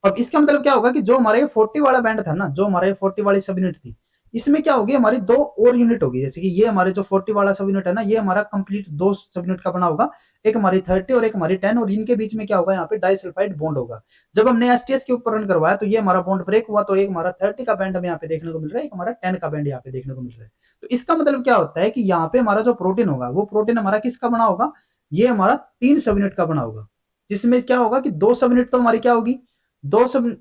अब इसका मतलब क्या होगा, कि जो हमारा ये 40 वाला बैंड था ना, जो हमारा ये 40 वाली सब यूनिट थी, इसमें क्या होगी, हमारी 2 और यूनिट होगी। जैसे कि ये हमारे जो 40 वाला सब यूनिट है ना, ये हमारा कंप्लीट 2 सब यूनिट का बना होगा, एक हमारी 30 और एक हमारी 10, और इनके बीच में क्या होगा, यहाँ पे डाइसल्फाइड बॉन्ड होगा। जब हमने STS के ऊपर रन करवाया, तो ये हमारा बॉन्ड ब्रेक हुआ, तो एक हमारा 30 का बैंड हमें यहाँ पे देखने को मिल रहा है, एक हमारा 10 का बैंड यहाँ पे देखने को मिल रहा है। तो इसका मतलब क्या होता है, कि यहाँ पे हमारा जो प्रोटीन होगा, वो प्रोटीन हमारा किसका बना होगा, ये हमारा 3 सब यूनिट का बना होगा, जिसमें क्या होगा, कि 2 सब यूनिट तो हमारी क्या होगी, 2 सब,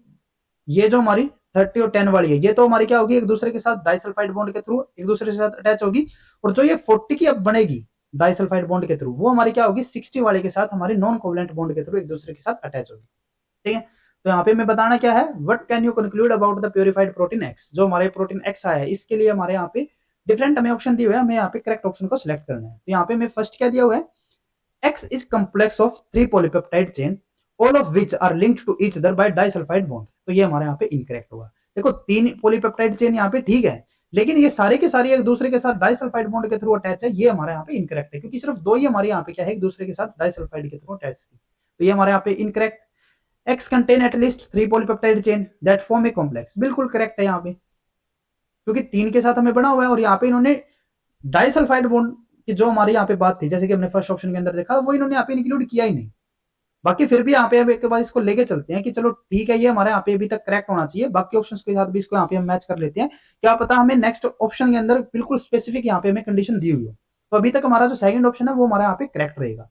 ये जो हमारी 30 और 10 वाली है, ये तो हमारी क्या होगी, एक दूसरे के साथ डाइसल्फाइड बॉन्ड के थ्रू एक दूसरे के साथ अटैच होगी। और जो ये 40 की अब बनेगी डाइसल्फाइड बॉन्ड के थ्रू, वो हमारी क्या होगी, 60 वाले के साथ हमारी नॉन कोवलेंट बॉन्ड के थ्रू एक दूसरे के साथ अटैच होगी। ठीक है। तो यहाँ पे मैं बताना क्या है, what can you conclude about the purified protein x, जो हमारे प्रोटीन एक्स आया है इसके लिए हमारे यहाँ पे डिफरेंट हमें ऑप्शन दिए हुए हैं, हमें यहाँ पे करेक्ट ऑप्शन को सिलेक्ट करना है। तो यहाँ पे मैं फर्स्ट क्या दिया हुआ है, X is complex of 3 polypeptide chain, all of which are linked to each other by disulfide bond। तो ये हमारे यहाँ पे इनकरेक्ट होगा। देखो 3 पॉलीपेप्टाइड चेन यहाँ पे ठीक है, लेकिन ये सारे के सारे एक दूसरे के साथ डाइसल्फाइड बॉन्ड के थ्रू अटैच है, ये हमारे यहाँ पे इनकरेक्ट है, क्योंकि सिर्फ दो ही हमारे यहाँ पे क्या है, एक दूसरे के साथ डाइसल्फाइड के थ्रू अटैच थी। तो ये हमारे यहाँ पे incorrect. X contain at least 3 polypeptide chain that form a complex, बिल्कुल करेक्ट है यहाँ पे, क्योंकि 3 के साथ हमें बना हुआ है और यहाँ पे इन्होंने डाइसल्फाइड बॉन्ड की जो हमारे यहाँ पे बात थी, जैसे कि हमने फर्स्ट ऑप्शन के अंदर देखा, वो इन्होंने यहाँ पे इंक्लूड किया ही नहीं। बाकी फिर भी यहाँ पे अब एक बार इसको लेके चलते हैं कि चलो ठीक है, ये हमारे यहाँ पे अभी तक करेक्ट होना चाहिए, बाकी ऑप्शंस के साथ भी इसको यहाँ पे हम मैच कर लेते हैं, क्या पता हमें नेक्स्ट ऑप्शन के अंदर बिल्कुल स्पेसिफिक यहाँ पे हमें कंडीशन दी हुई हो। तो अभी तक हमारा जो सेकंड ऑप्शन है वो हमारा यहाँ पे करेक्ट रहेगा।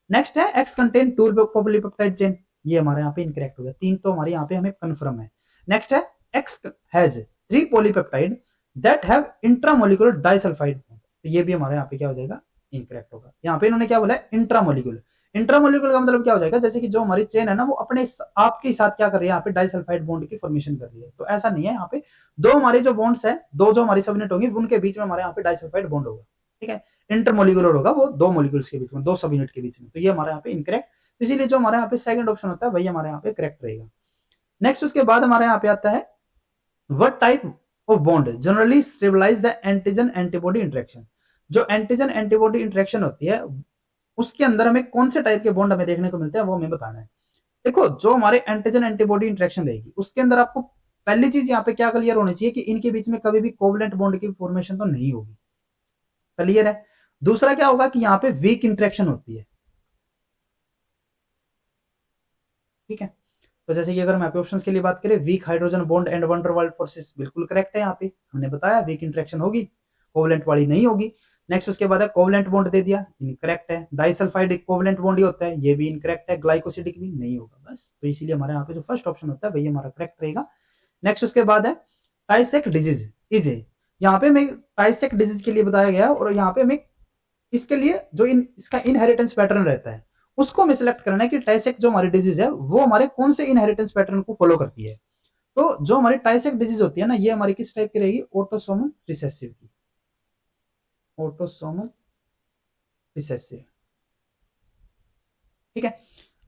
नेक्स्ट है एक्स कंटेन 2 पॉलीपेप्टाइड चेन, ये हमारे यहाँ पे इनकरेक्ट हो गया, 3 तो हमारे यहाँ पे हमें कंफर्म है। नेक्स्ट है x has 3 polypeptide that have intramolecular disulphide bond, तो ये भी हमारे यहाँ पे क्या हो जाएगा, इनकरेक्ट होगा। यहाँ पे इन्होंने क्या बोला है, इंट्रामोलिकुलर। इंट्रामोलिकुलर का मतलब क्या हो जाएगा, जैसे कि जो हमारी चेन है ना वो अपने आपके साथ क्या कर रही है, यहाँ पे डाइसल्फाइड बॉन्ड की फॉर्मेशन कर रही है। तो ऐसा नहीं है, यहाँ पे दो हमारी जो बॉन्ड्स है, दो जो हमारी सबनेट होंगी उनके बीच में हमारे यहाँ पे डाइसल्फाइड बॉन्ड होगा। ठीक है, इंटरमोलिकुलर होगा वो दो मॉलिक्यूल्स के बीच में, दो सब यूनिट के बीच में। तो ये हमारे यहाँ पे इनकरेक्ट, इसीलिए जो हमारे यहाँ पे सेकंड ऑप्शन होता है वही हमारे यहाँ पे करेक्ट रहेगा। नेक्स्ट उसके बाद हमारे यहाँ पे आता है what type of bond generally stabilize the antigen antibody interaction. जो एंटीजन एंटीबॉडी इंटरेक्शन होती है उसके अंदर हमें कौन से टाइप के बॉन्ड हमें देखने को मिलते हैं वो हमें बताना है। देखो जो हमारे एंटीजन एंटीबॉडी इंटरेक्शन रहेगी उसके अंदर आपको पहली चीज यहाँ पे क्या क्लियर होनी चाहिए कि इनके बीच में कभी भी कोवलेंट बॉन्ड की फॉर्मेशन तो नहीं होगी, क्लियर है। दूसरा क्या होगा कि यहाँ पे वीक इंटरेक्शन होती है, ठीक है। तो जैसे कि अगर हम यहाँ पे ऑप्शंस के लिए बात करें, weak hydrogen bond and van der Waals forces, बिल्कुल करेक्ट है, यहाँ पे हमने बताया वीक इंटरेक्शन होगी, कोवलेंट वाली नहीं होगी। नेक्स्ट उसके बाद है कोवलेंट बॉन्ड दे दिया, इनकरेक्ट है। डाइसल्फाइड एक कोवलेंट बॉन्ड ही होता है, ये भी इनकरेक्ट है। ग्लाइकोसिडिक भी नहीं होगा, बस। तो इसीलिए हमारे यहाँ पे जो फर्स्ट ऑप्शन होता है वही हमारा करेक्ट रहेगा। नेक्स्ट उसके बाद है टाइसेक डिजीज इज ए, यहाँ पे हमें टाइसेक डिजीज के लिए बताया गया और यहाँ पे हमें इसके लिए जो इसका इनहेरिटेंस पैटर्न रहता है उसको हमें सिलेक्ट करना है कि टाइसेक जो हमारी डिजीज है वो हमारे कौन से इनहेरिटेंस पैटर्न को फॉलो करती है। तो जो हमारी टाइसेक डिजीज होती है ना, ये हमारी किस टाइप की रहेगी, ऑटोसोमल रिसेसिव की, ऑटोसोमल रिसेसिव, ठीक है।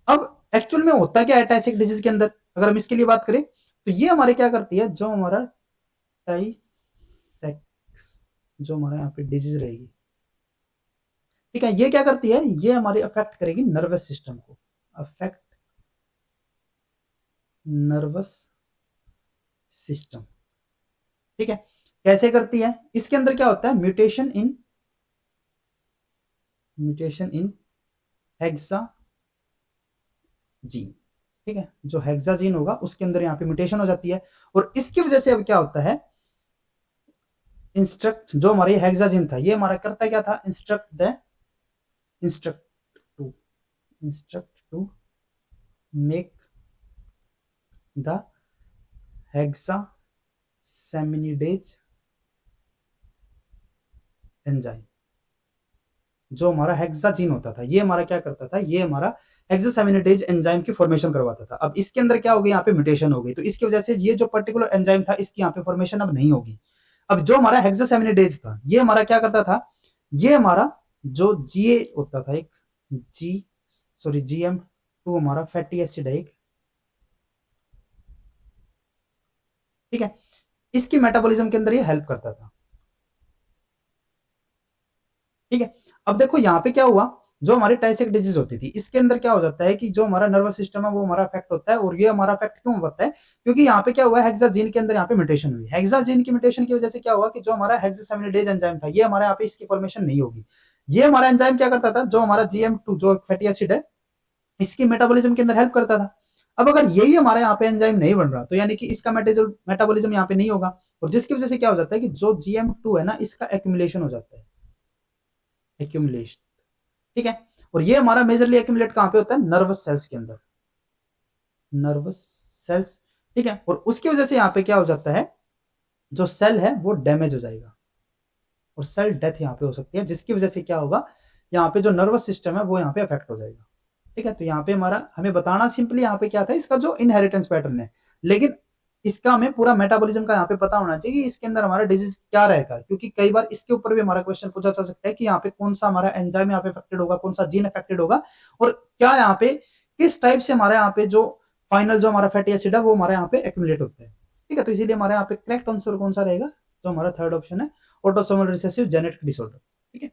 अब एक्चुअल में होता क्या है टाइसेक डिजीज के अंदर, अगर हम इसके लिए बात करें तो ये हमारे क्या करती है, जो हमारा टाइसेक जो हमारा यहाँ पे डिजीज रहेगी, ठीक है, ये क्या करती है, ये हमारी अफेक्ट करेगी नर्वस सिस्टम को, अफेक्ट नर्वस सिस्टम, ठीक है। कैसे करती है, इसके अंदर क्या होता है, म्यूटेशन इन हेक्सा जीन, ठीक है। जो हेक्सा जीन होगा उसके अंदर यहाँ पे म्यूटेशन हो जाती है और इसकी वजह से अब क्या होता है, इंस्ट्रक्ट जो हमारी हेक्सा जीन था ये हमारा करता क्या था, instruct to make the hexosaminidase enzyme. जो हमारा हेक्सा जीन होता था ये हमारा क्या करता था, ये हमारा हेक्सासेमिनिडेज एंजाइम की फॉर्मेशन करवाता था। अब इसके अंदर क्या हो गया, यहाँ पे म्यूटेशन हो गई, तो इसकी वजह से ये जो पर्टिकुलर एंजाइम था इसकी यहाँ पे फॉर्मेशन अब नहीं होगी। अब जो हमारा हेक्सासेमिनिडेज था ये हमारा क्या करता था, ये हमारा जो जीए होता था, एक GM2 हमारा फैटी एसिड है एक, ठीक है, इसकी मेटाबॉलिज्म के अंदर ये हेल्प करता था, ठीक है। अब देखो यहाँ पे क्या हुआ, जो हमारी टाइसेक डिजीज होती थी इसके अंदर क्या हो जाता है कि जो हमारा नर्वस सिस्टम है वो हमारा अफेक्ट होता है, और ये हमारा अफेक्ट क्यों होता है, क्योंकि यहाँ पे क्या हुआ, हेक्सा जीन के अंदर यहाँ पे म्यूटेशन हुई। हेक्सा जीन की म्यूटेशन की वजह से क्या हुआ कि जो हमारा हेक्सासेमिनिडेज एंजाइम था ये हमारे यहाँ पे इसकी फॉर्मेशन नहीं होगी। ये हमारा एंजाइम क्या करता था, जो हमारा GM2 जो फैटी एसिड है इसकी मेटाबॉलिज्म के अंदर हेल्प करता था। अब अगर यही हमारे यहाँ पे एंजाइम नहीं बन रहा तो यानी कि इसका मेटाबॉलिज्म यहाँ पे नहीं होगा, और जिसकी वजह से क्या हो जाता है कि जो GM2 है ना इसका एक्यूमुलेशन हो जाता है, एक्यूमुलेशन, ठीक है। और ये हमारा मेजरली एक्यूमुलेट कहां पे होता है, नर्वस सेल्स के अंदर, नर्वस सेल्स, ठीक है। और उसकी वजह से यहाँ पे क्या हो जाता है, जो सेल है वो डैमेज हो जाएगा और सेल डेथ यहाँ पे हो सकती है, जिसकी वजह से क्या होगा, यहाँ पे जो नर्वस सिस्टम है वो यहाँ पे अफेक्ट हो जाएगा, ठीक है, तो यहाँ पे हमारा हमें बताना सिंपली यहाँ पे क्या था, इसका जो इनहेरिटेंस पैटर्न है, लेकिन इसका हमें पूरा मेटाबॉलिज्म का यहाँ पे पता होना चाहिए कि इसके अंदर हमारा डिजीज क्या रहेगा, क्योंकि कई बार इसके ऊपर भी हमारा क्वेश्चन पूछा जा सकता है कि यहाँ पे कौन सा हमारा एंजाइम यहाँ पे अफेक्टेड होगा, कौन सा जीन अफेक्टेड होगा, और क्या यहाँ पे किस टाइप से हमारे यहाँ पे जो फाइनल जो हमारा फैटी एसिड है वो हमारे यहाँ पे एक्यूमुलेट होता है। ठीक है, तो इसीलिए हमारे यहाँ पे करेक्ट आंसर कौन सा रहेगा, जो हमारा थर्ड ऑप्शन है, ऑटोसोमल रिसेसिव जेनेटिक डिसऑर्डर। ठीक है,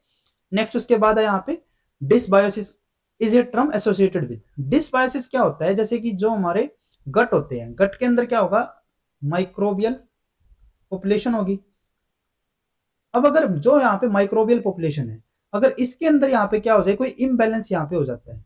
नेक्स्ट उसके बाद है यहाँ पे dysbiosis is a term associated with. Dysbiosis क्या होता है, जैसे कि जो हमारे गट होते हैं, गट के अंदर क्या होगा, माइक्रोबियल पॉपुलेशन होगी। अब अगर जो यहाँ पे माइक्रोबियल पॉपुलेशन है, अगर इसके अंदर यहाँ पे क्या हो जाए, कोई इम्बैलेंस यहाँ पे हो जाता है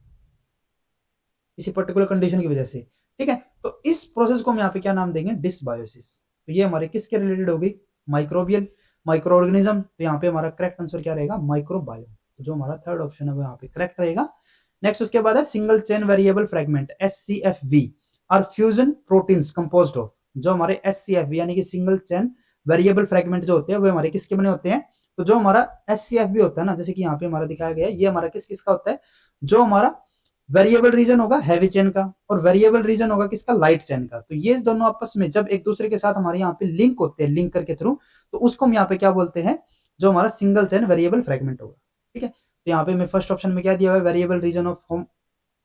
किसी पर्टिकुलर कंडीशन की वजह से, ठीक है, तो इस प्रोसेस को हम यहाँ पे क्या नाम देंगे, डिसबायोसिस। तो ये हमारे किसके रिलेटेड होगी, माइक्रोबियल, माइक्रो ऑर्गेनिज्म, तो यहाँ पे हमारा करेक्ट आंसर क्या रहेगा, माइक्रोबायो। तो जो हमारा थर्ड ऑप्शन है वो यहाँ पे करेक्ट रहेगा। नेक्स्ट उसके बाद है single chain variable fragment SCFV और फ्यूजन प्रोटीन्स कंपोज्ड ऑफ। जो हमारे SCFV यानी कि सिंगल चेन वेरिएबल फ्रेगमेंट जो होते हैं वो हमारे किसके बने होते हैं, तो जो हमारा SCFV होता है ना, जैसे कि यहाँ पे हमारा दिखाया गया है, ये हमारा किस किसका होता है, जो हमारा वेरिएबल रीजन होगा हैवी चेन का, और वेरिएबल रीजन होगा किसका, लाइट चेन का। तो ये दोनों आपस में जब एक दूसरे के साथ हमारे यहाँ पे लिंक होते हैं, लिंक करके थ्रू, तो उसको हम यहाँ पे क्या बोलते हैं, जो हमारा सिंगल चेन वेरिएबल फ्रेगमेंट होगा। ठीक है, तो यहाँ पे मैं फर्स्ट ऑप्शन में क्या दिया हुआ है, वेरिएबल रीजन ऑफ होम,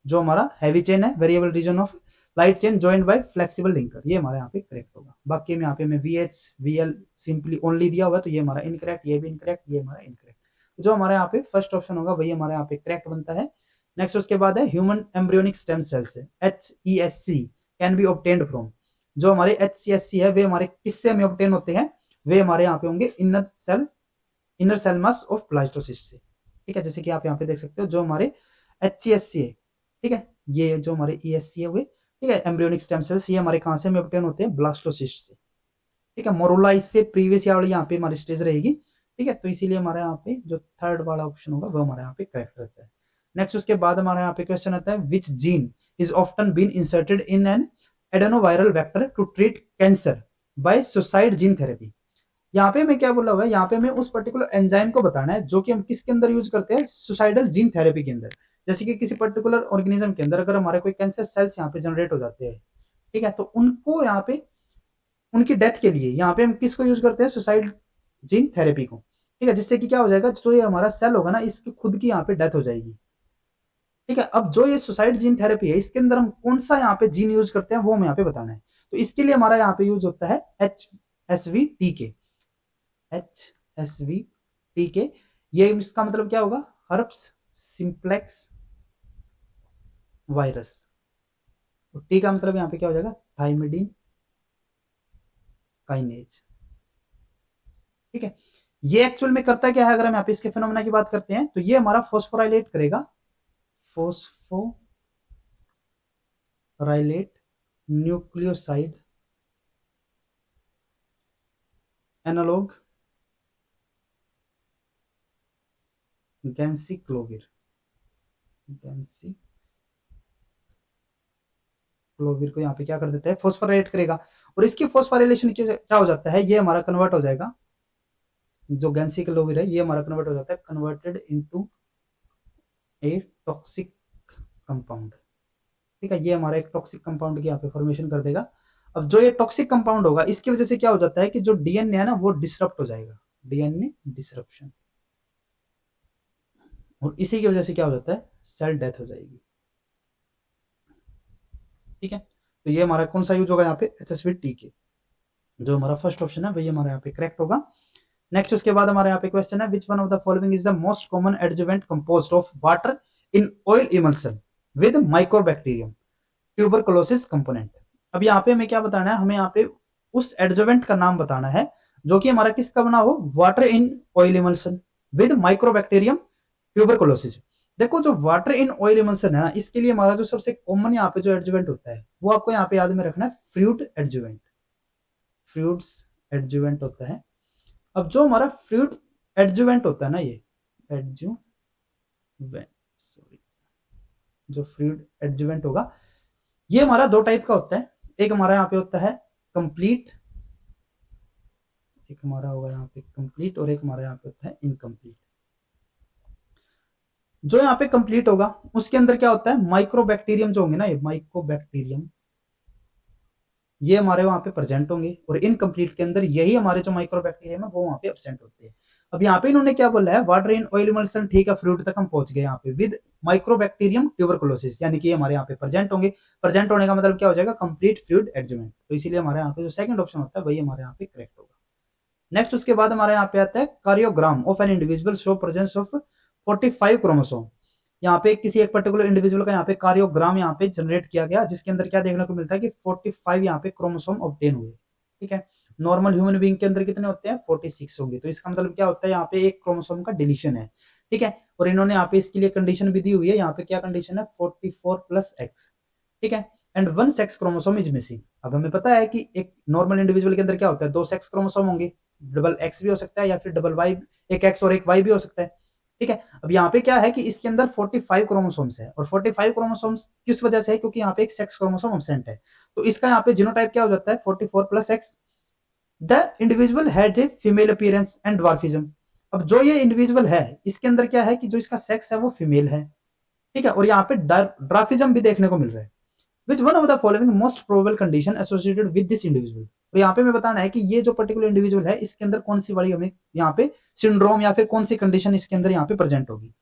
जो हमारा हैवी चेन है, variable region of light chain joined bye flexible linker, ये हमारे यहाँ पे करेक्ट होगा। बाकी में यहाँ पे मैं VH VL सिंपली ओनली दिया हुआ, तो ये हमारा इनकरेक्ट, ये भी इनकरेक्ट, ये हमारा इनकरेक्ट। जो हमारे यहाँ पे फर्स्ट ऑप्शन होगा वही हमारे यहाँ पे करेक्ट बनता है। नेक्स्ट उसके बाद है ह्यूमन एम्ब्रियोनिक स्टेम सेल्स है, HESC can be obtained from. जो हमारे HCSC है वे हमारे किससे हमें ऑब्टेन होते हैं, वे हमारे यहाँ पे होंगे inner cell mass of blastocyst से। ठीक है, जैसे कि आप यहाँ पे देख सकते हो, जो हमारे HCSC है, ठीक है, ये जो हमारे ESC है हुए, ठीक है, एम्ब्रियोनिक स्टेम सेल्स, ये हमारे कहाँ से में ऑब्टेन होते हैं, ब्लास्टोसिस्ट से। ठीक है, मोरोला इससे प्रीवियस वाली यहाँ पे हमारी स्टेज रहेगी। ठीक है, तो इसीलिए हमारे यहाँ पे जो थर्ड वाला ऑप्शन होगा वो हमारे यहाँ पे करेक्ट रहता है। नेक्स्ट उसके बाद हमारे यहाँ पे क्वेश्चन आता है, which gene is often been inserted in an adenoviral vector to treat cancer by suicide gene therapy. यहाँ पे मैं क्या बोला हुआ है, यहाँ पे हमें उस पर्टिकुलर एंजाइम को बताना है जो कि हम किसके अंदर यूज करते हैं, सुसाइडल जीन थेरेपी के अंदर। जैसे कि किसी पर्टिकुलर ऑर्गेनिज्म के अंदर अगर हमारे कोई कैंसर सेल्स यहाँ पे जनरेट हो जाते हैं, ठीक है, तो उनको यहाँ पे उनकी डेथ के लिए यहाँ पे हम किसको यूज करते हैं, सुसाइड जीन थेरेपी को। ठीक है, जिससे कि क्या हो जाएगा, जो ये हमारा सेल होगा ना, इसकी खुद की यहाँ पे डेथ हो जाएगी। ठीक है, अब जो ये सुसाइड जीन थेरेपी है, इसके अंदर हम कौन सा यहाँ पे जीन यूज करते हैं वो हमें यहाँ पे बताना है। तो इसके लिए हमारा यहाँ पे यूज होता है HSV-TK। HSV-TK, ये इसका मतलब क्या होगा, हर्प्स सिंप्लेक्स वायरस। तो टी का मतलब यहाँ पे क्या हो जाएगा, थाइमिडीन काइनेज। ठीक है, ये एक्चुअल में करता क्या है, अगर हम यहाँ पे इसके फिनोमेना की बात करते हैं, तो ये हमारा फॉस्फोराइलेट करेगा, फॉस्फोराइलेट न्यूक्लियोसाइड एनालॉग गैंसिक्लोविर को यहाँ पे क्या कर देता है, फॉस्फोराइलेट करेगा, और इसकी फॉस्फोराइलेशन क्या हो जाता है, ये हमारा कन्वर्ट हो जाएगा, जो गैंसिक्लोविर है ये हमारा कन्वर्ट हो जाता है, converted into a toxic compound. ठीक है, ये हमारा एक टॉक्सिक कंपाउंड की यहाँ पे फॉर्मेशन कर देगा। अब जो ये टॉक्सिक कंपाउंड होगा, इसकी वजह से क्या हो जाता है कि जो डीएनए है ना वो डिसरप्ट हो जाएगा, डीएनए डिसरप्शन, और इसी की वजह से क्या हो जाता है, सेल डेथ हो जाएगी। ठीक है, तो ये हमारा कौन सा यूज होगा यहाँ पे, HSV-TK। जो हमारा फर्स्ट ऑप्शन है वही हमारे यहाँ पे करेक्ट होगा। नेक्स्ट उसके बाद हमारे यहाँ पे क्वेश्चन है, which one of the following is the most common adjuvant composed of water in oil emulsion with mycobacterium tuberculosis component. अब यहाँ पे हमें क्या बताना है, हमें यहाँ पे उस एडजुवेंट का नाम बताना है जो कि हमारा किसका बना हो, water in oil emulsion with mycobacterium tuberculosis. देखो, जो वाटर इन ऑयल इमल्सन है ना, इसके लिए हमारा जो सबसे कॉमन यहाँ पे जो एडजुवेंट होता है वो आपको यहाँ पे याद में रखना है, फ्रूट एडजुवेंट। फ्रूट्स एडजुवेंट होता है। अब जो हमारा फ्रूट एडजुवेंट होता है ना, ये एडजुवेंट, सॉरी, जो फ्रूट एडजुवेंट होगा ये हमारा दो टाइप का होता है। एक हमारा यहाँ पे होता है कंप्लीट, एक हमारा होगा यहाँ पे कंप्लीट, और एक हमारा यहाँ पे होता है इनकम्प्लीट। जो यहाँ पे कंप्लीट होगा उसके अंदर क्या होता है, माइक्रोबैक्टीरियम जो होंगे ना, ये माइक्रोबैक्टीरियम ये हमारे वहां पे प्रेजेंट होंगे, और इनकम्प्लीट के अंदर यही हमारे जो माइक्रोबैक्टीरियम है वो वहां पे एब्सेंट होते हैं। अब यहाँ पे इन्होंने क्या बोला है, वाटर इन ऑयल इमल्सन, ठीक है, फ्लूइड तक हम पहुंच गए यहाँ पे विद माइक्रोबैक्टीरियम ट्यूबरकुलोसिस, यानी कि हमारे यहाँ पे प्रेजेंट होंगे। प्रेजेंट होने का मतलब क्या हो जाएगा, कंप्लीट फ्लूइड एडजमेंट, तो इसीलिए हमारे यहाँ पे जो सेकंड ऑप्शन होता है वही हमारे यहाँ पे करेक्ट होगा। नेक्स्ट उसके बाद हमारे यहाँ पे आता है karyogram of an individual show presence of 45 chromosome. यहाँ पे किसी एक पर्टिकुलर इंडिविजुअल का यहाँ पे कार्योग्राम यहाँ पे जनरेट किया गया, जिसके अंदर क्या देखने को मिलता है कि 45 यहाँ पे क्रोमोसोम ऑब्टेन हुए। ठीक है, नॉर्मल ह्यूमन बीइंग के अंदर कितने होते हैं, 46 होंगे, तो इसका मतलब क्या होता है, यहाँ पे एक क्रोमोसोम का डिलीशन है। ठीक है, और इन्होंने यहाँ पे इसके लिए कंडीशन भी दी हुई है, यहाँ पे क्या कंडीशन है, 44+X। ठीक है, and 1 sex chromosome is missing. अब हमें पता है कि एक नॉर्मल इंडिविजुअल के अंदर क्या होता है, 2 सेक्स क्रोमोसोम होंगे, डबल एक्स भी हो सकता है या फिर डबल वाई, एक एक्स और एक वाई भी हो सकता है। ठीक है, अब यहाँ पे क्या है कि इसके अंदर 45 क्रोमोसोम्स है, और 45 क्रोमोसोम्स किस वजह से है, क्योंकि यहाँ पे एक सेक्स क्रोमोसोम एब्सेंट है, तो इसका यहाँ पे जीनोटाइप क्या हो जाता है, 44+X। The individual has a female appearance and dwarfism. अब जो ये इंडिविजुअल है इसके अंदर क्या है कि जो इसका सेक्स है वो फीमेल है। ठीक है, और यहाँ पे ड्वार्फिज्म भी देखने को मिल रहा है। Which one of the following most probable condition associated with this individual. तो यहाँ पे मैं बताना है कि ये जो पर्टिकुलर इंडिविजुअल है इसके अंदर कौन सी वाली हमें यहाँ पे सिंड्रोम या फिर कौन सी कंडीशन इसके अंदर यहाँ पे प्रेजेंट होगी।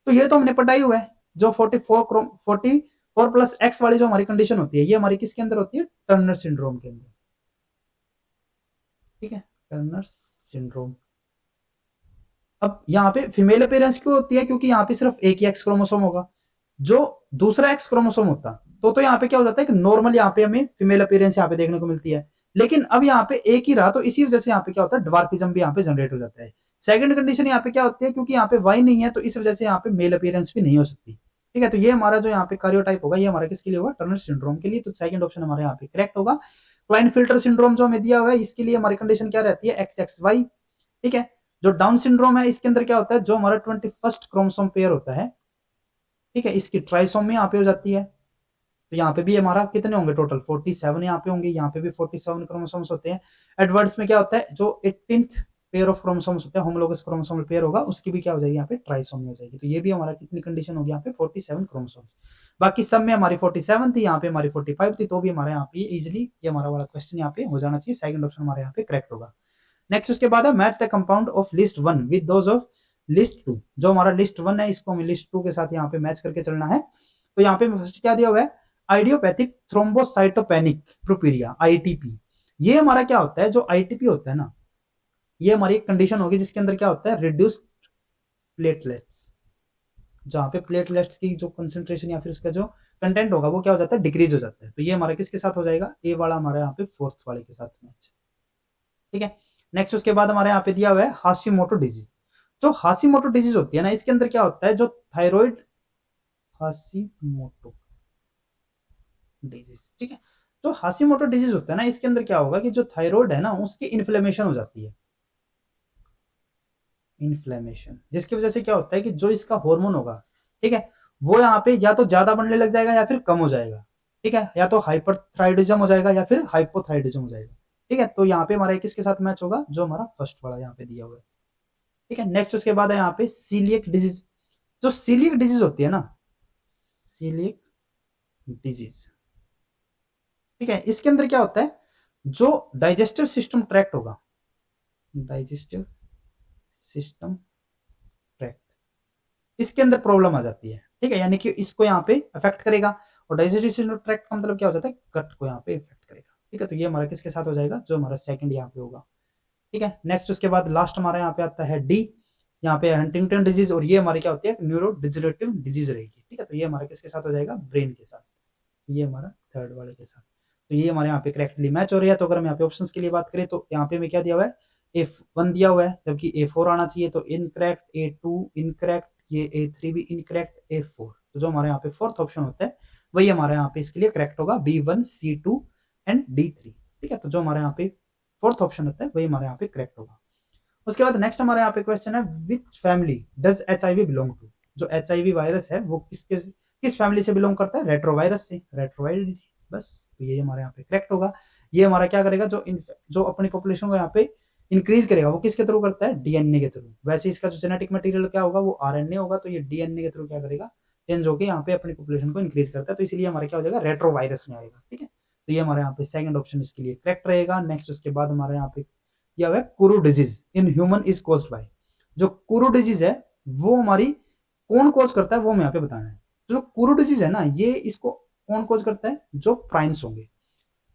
तो ये तो हमने पढ़ा ही हुआ है, जो 44+X वाली जो हमारी कंडीशन होती है ये हमारी किसके अंदर होती है, टर्नर सिंड्रोम के अंदर। ठीक है, टर्नर सिंड्रोम। अब यहाँ पे फीमेल अपीयरेंस क्यों होती है, क्योंकि यहाँ पे सिर्फ एक ही एक्स क्रोमोसोम होगा। जो दूसरा एक्स क्रोमोसोम होता तो यहाँ पे क्या हो जाता है कि नॉर्मल यहाँ पे हमें फीमेल अपीयरेंस यहाँ पे देखने को मिलती है, लेकिन अब यहाँ पे एक ही रहा, तो इसी वजह से यहाँ पे क्या होता है, ड्वार्फिज्म भी यहाँ पे जनरेट हो जाता है। सेकंड कंडीशन यहाँ पे क्या होती है, क्योंकि यहाँ पे वाई नहीं है, तो इस वजह से यहाँ पे मेल अपीयरेंस भी नहीं हो सकती। ठीक है, तो ये हमारा जो यहाँ पे कार्योटाइप होगा ये हमारा किसके लिए होगा, टर्नर सिंड्रोम के लिए, तो सेकंड ऑप्शन हमारे यहाँ पे करेक्ट होगा। क्लाइन फिल्टर सिंड्रोम जो हमें दिया हुआ है इसके लिए हमारी कंडीशन क्या रहती है, एक्स एक्स वाई। ठीक है, जो डाउन सिंड्रोम है इसके अंदर क्या होता है, जो हमारा 21st क्रोमोसोम पेयर होता है, ठीक है, इसकी ट्राइसोमी यहाँ पे हो जाती है। तो यहाँ पे भी हमारा कितने होंगे टोटल, 47 यहाँ पे होंगे, यहाँ पे भी 47 क्रोमोसोम्स होते हैं। एडवर्ड्स में क्या होता है, जो 18th पेयर ऑफ क्रोमोसोम्स होते हैं, होमोलोगस क्रोमोसोमल पेयर होगा, उसकी भी क्या हो जाएगी यहाँ पे ट्राइसोमी हो जाएगी। तो ये भी हमारा कितनी कंडीशन होगी यहाँ पे, 47 क्रोमोसोम्स। बाकी सब में हमारी 47 थी, यहाँ पे हमारी 45 थी, तो भी हमारे यहाँ पे इजिली ये हमारा वाला क्वेश्चन यहाँ पे हो जाना चाहिए, सेकंड ऑप्शन हमारे यहाँ पे करेक्ट होगा। नेक्स्ट उसके बाद है match the compound of list 1 with those of list 2। जो हमारा लिस्ट 1 है इसको हमें लिस्ट 2 के साथ यहाँ पे मैच करके चलना है। तो यहाँ पे फर्स्ट क्या दिया हुआ है, आइडियोपैथिक थ्रोम्बोसाइटोपेनिक प्रोपीरिया, आईटीपी। ये हमारा क्या होता है, जो आईटीपी होता है ना, ये हमारी एक कंडीशन होगी जिसके अंदर क्या होता है, रिड्यूस्ड प्लेटलेट्स। जहाँ पे प्लेटलेट्स की जो कंसेंट्रेशन या फिर उसका जो कंटेंट होगा वो क्या हो जाता है, डिक्रीज हो जाता है। तो ये हमारा किसके साथ हो जाएगा, ए वाला हमारे यहाँ पे फोर्थ वाले के साथ मैच। ठीक है, नेक्स्ट उसके बाद हमारे यहाँ पे दिया हुआ है हाशिमोटो डिजीज। जो हाशिमोटो डिजीज होती है ना इसके अंदर क्या होता है, जो थायराइड हाशिमोटो डिजीज। ठीक है, जो हाशिमोटो डिजीज होता है ना इसके अंदर क्या होगा कि जो थायराइड है ना उसकी इन्फ्लेमेशन हो जाती है, इन्फ्लेमेशन, जिसकी वजह से क्या होता है कि जो इसका हार्मोन होगा, ठीक है, वो यहाँ पे या तो ज्यादा बनने लग जाएगा या फिर कम हो जाएगा। ठीक है, या तो हाइपरथायराइडिज्म हो जाएगा या फिर हाइपोथायराइडिज्म हो जाएगा। ठीक है, तो यहाँ पे हमारा किसके साथ मैच होगा, जो हमारा फर्स्ट वाला यहाँ पे दिया हुआ है। ठीक है, नेक्स्ट उसके बाद है यहाँ पे सीलियक डिजीज। जो सीलियक डिजीज होती है ना, सीलियक डिजीज, ठीक है, इसके अंदर क्या होता है, जो डाइजेस्टिव सिस्टम ट्रैक्ट होगा, डाइजेस्टिव सिस्टम ट्रैक्ट, इसके अंदर प्रॉब्लम आ जाती है। ठीक है, यानी कि इसको यहाँ पे अफेक्ट करेगा, और डाइजेस्टिव सिस्टम ट्रैक्ट का मतलब क्या हो जाता है, गट को यहाँ पे इफेक्ट करेगा। ठीक है, तो ये हमारा किसके साथ हो जाएगा, जो हमारा सेकंड यहाँ पे होगा। ठीक है, नेक्स्ट उसके बाद लास्ट हमारा यहाँ पे आता है डी, यहाँ पे हंटिंगटन डिजीज, और ये हमारी क्या होती है, न्यूरो डिजेनरेटिव डिजीज रहेगी। ठीक है, तो ये हमारा किसके साथ हो जाएगा, ब्रेन के साथ, ये हमारा थर्ड वाले के साथ। तो ये हमारे यहाँ पे करेक्टली मैच हो रही है। तो अगर हम यहाँ पे ऑप्शंस के लिए बात करें तो यहाँ पे हमें क्या दिया हुआ है, A1 दिया हुआ है, जबकि A4 आना चाहिए, तो इनकरेक्ट, A2 इनकरेक्ट, ये A3 भी इनकरेक्ट, A4, तो जो हमारे यहाँ पे फोर्थ ऑप्शन होता है वही हमारे यहाँ पे इसके लिए करेक्ट होगा, B1 C2 एंड D3। ठीक है, तो जो हमारे यहाँ पे फोर्थ ऑप्शन होता है वही हमारे यहाँ पे करेक्ट होगा। उसके बाद नेक्स्ट हमारे यहाँ पे क्वेश्चन है, which family does HIV belong to. जो HIV वायरस है वो किस फैमिली से बिलोंग करता है, रेट्रोवायरस से, रेट्रोवायरस। बस, तो ये हमारे यहाँ पे करेक्ट होगा। ये हमारा क्या करेगा, जो अपनी पॉपुलेशन को यहाँ पे इंक्रीज करेगा, वो किसके थ्रू करता है, डीएनए के थ्रू। वैसे इसका जो जेनेटिक मटेरियल क्या होगा, वो आरएनए होगा, तो ये डीएनए के थ्रू क्या करेगा, चेंज होकर यहाँ पे अपनी पॉपुलेशन को इंक्रीज करता है। तो इसीलिए हमारा क्या हो जाएगा, रेट्रोवायरस में आएगा। ठीक है, तो ये हमारे यहाँ पे सेकंड ऑप्शन इसके लिए करेक्ट रहेगा। नेक्स्ट उसके बाद हमारे यहाँ पे क्या है, कुरु disease in human is caused by. जो कुरु डिजीज है वो हमारी कौन कॉज करता है, वो हमें यहाँ पे बताना है। तो जो कुरु डिजीज है ना, ये इसको कौन कॉज करता है, जो प्राइन्स होंगे।